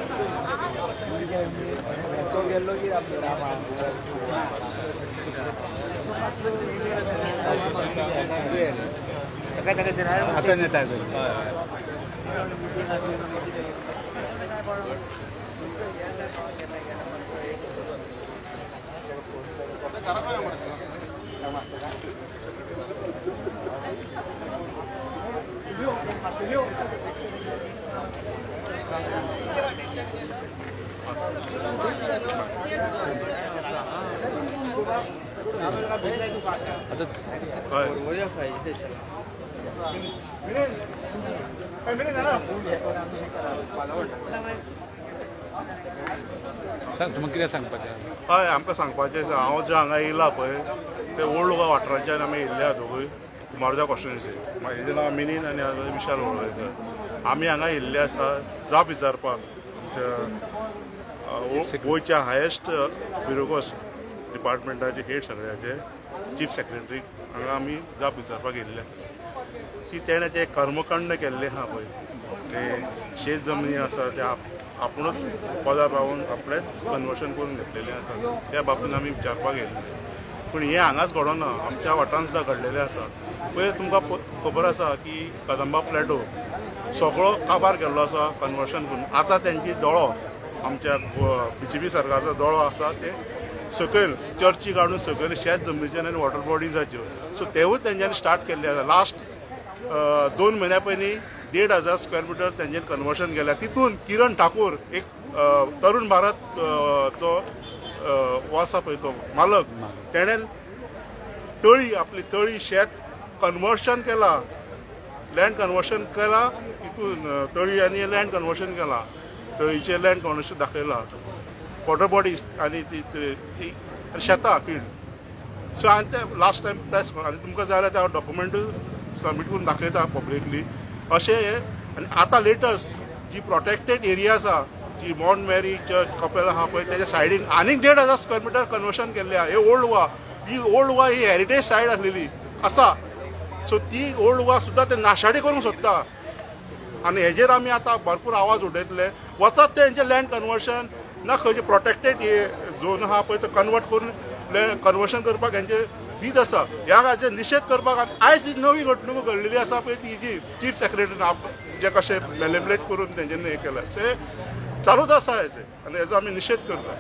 S11: तो गेलो की आता नेता सांग तुम्ही कितें सांगपाचें?
S12: हय, आमकां सांगपाचें हांव जे हांगा येयला पळय ते ओल्ड गोवा वाठारांच्यान आमी येयल्ले दोगूय कुमारजा कॉन्स्टिट्युएन्सी. हेजें नांव मिनीन आनी हांवें विशाल वळवयकर. आमी हांगा येयल्ले आसा जाप विचारपाक आमच्या गोंयच्या हायेस्ट ब्युरोक्रेसी डिपार्टमेंटाचे हेड सगळ्याचे चीफ सेक्रेटरी हांगा आमी जाप विचारपाक येयल्ले की तेणें जे कर्मकांड केल्ले आहा पळय ते शेत जमनी आसा ते आपुणूच पदार रावून आपलेच कन्वर्शन करून घेतलेलें आसा, त्या बाबतींत आमी विचारपाक येयल्ले. पूण हें हांगाच घडोना, आमच्या वाठारांत सुद्दां घडलेलें आसा. पळय तुमकां खबर आसा की कदंबा प्लॅटो सगळो काबार केल्लो आसा कन्वर्शन करून. आतां तेंची दोळो, आमच्या BJP सरकाराचो दोळो आसा ते सकयल चर्ची काडून सकयल शेत जमनीचेर आनी वॉटर बॉडीजाच्यो. सो तेवूच तेंच्यांनी स्टार्ट केल्ले आसा. लास्ट 2 म्हयन्या पयलीं 1,500 स्क्वेअर मिटर तेंच्यांनी कन्वर्शन केल्या. तितून किरण ठाकूर एक तरुण भारत जो हो आसा पळय तो मालक, तेणें तळी आपली तळी शेत कन्वर्शन केला, लँड कन्वर्शन केला, तितून तळी आनी लँड कन्वर्शन केला, तळीचें लँड कन्वर्शन दाखयला, वॉटर बॉडीज आनी ती शेतां फील्ड. सो हांवें ते लास्ट टायम प्रेस आनी तुमकां जाय जाल्यार हांव डॉक्युमेंट सबमीट करून दाखयता पब्लिकली अशें हे. आनी आतां लेटस्ट जी प्रोटेक्टेड एरिया आसा, जी माउंट मेरी चर्च कपेल आहा पळय तेच्या सायडीन आनीक 1,500 स्क्वेअर मिटर कन्वर्शन केल्लें आहा. हे ओल्ड गोवा, ही ओल्ड गोवा ही हेरिटेज सायड आसलेली आसा. सो ती ओल्ड गोवा सुद्दां ते नाशाडी करूंक सोदता. आनी हेजेर आमी आतां भरपूर आवाज उडयतले. वचत ते हेंचें लँड कन्वर्शन ना खंयचे प्रोटेक्टेड झोन आहा पळय तो कन्वर्ट करून कन्वर्शन करपाक हेंचे दीत आसा. ह्या हाचेर निशेध करपाक आयज ही नवी घडणूक घडलेली आसा पळय ती जी चीफ सेक्रेटरीन जे कशें मॅनिपुलेट करून तेंच्यांनी हें केलें, सो चालूच आसा हेचें आनी हेचो आमी निशेध करता.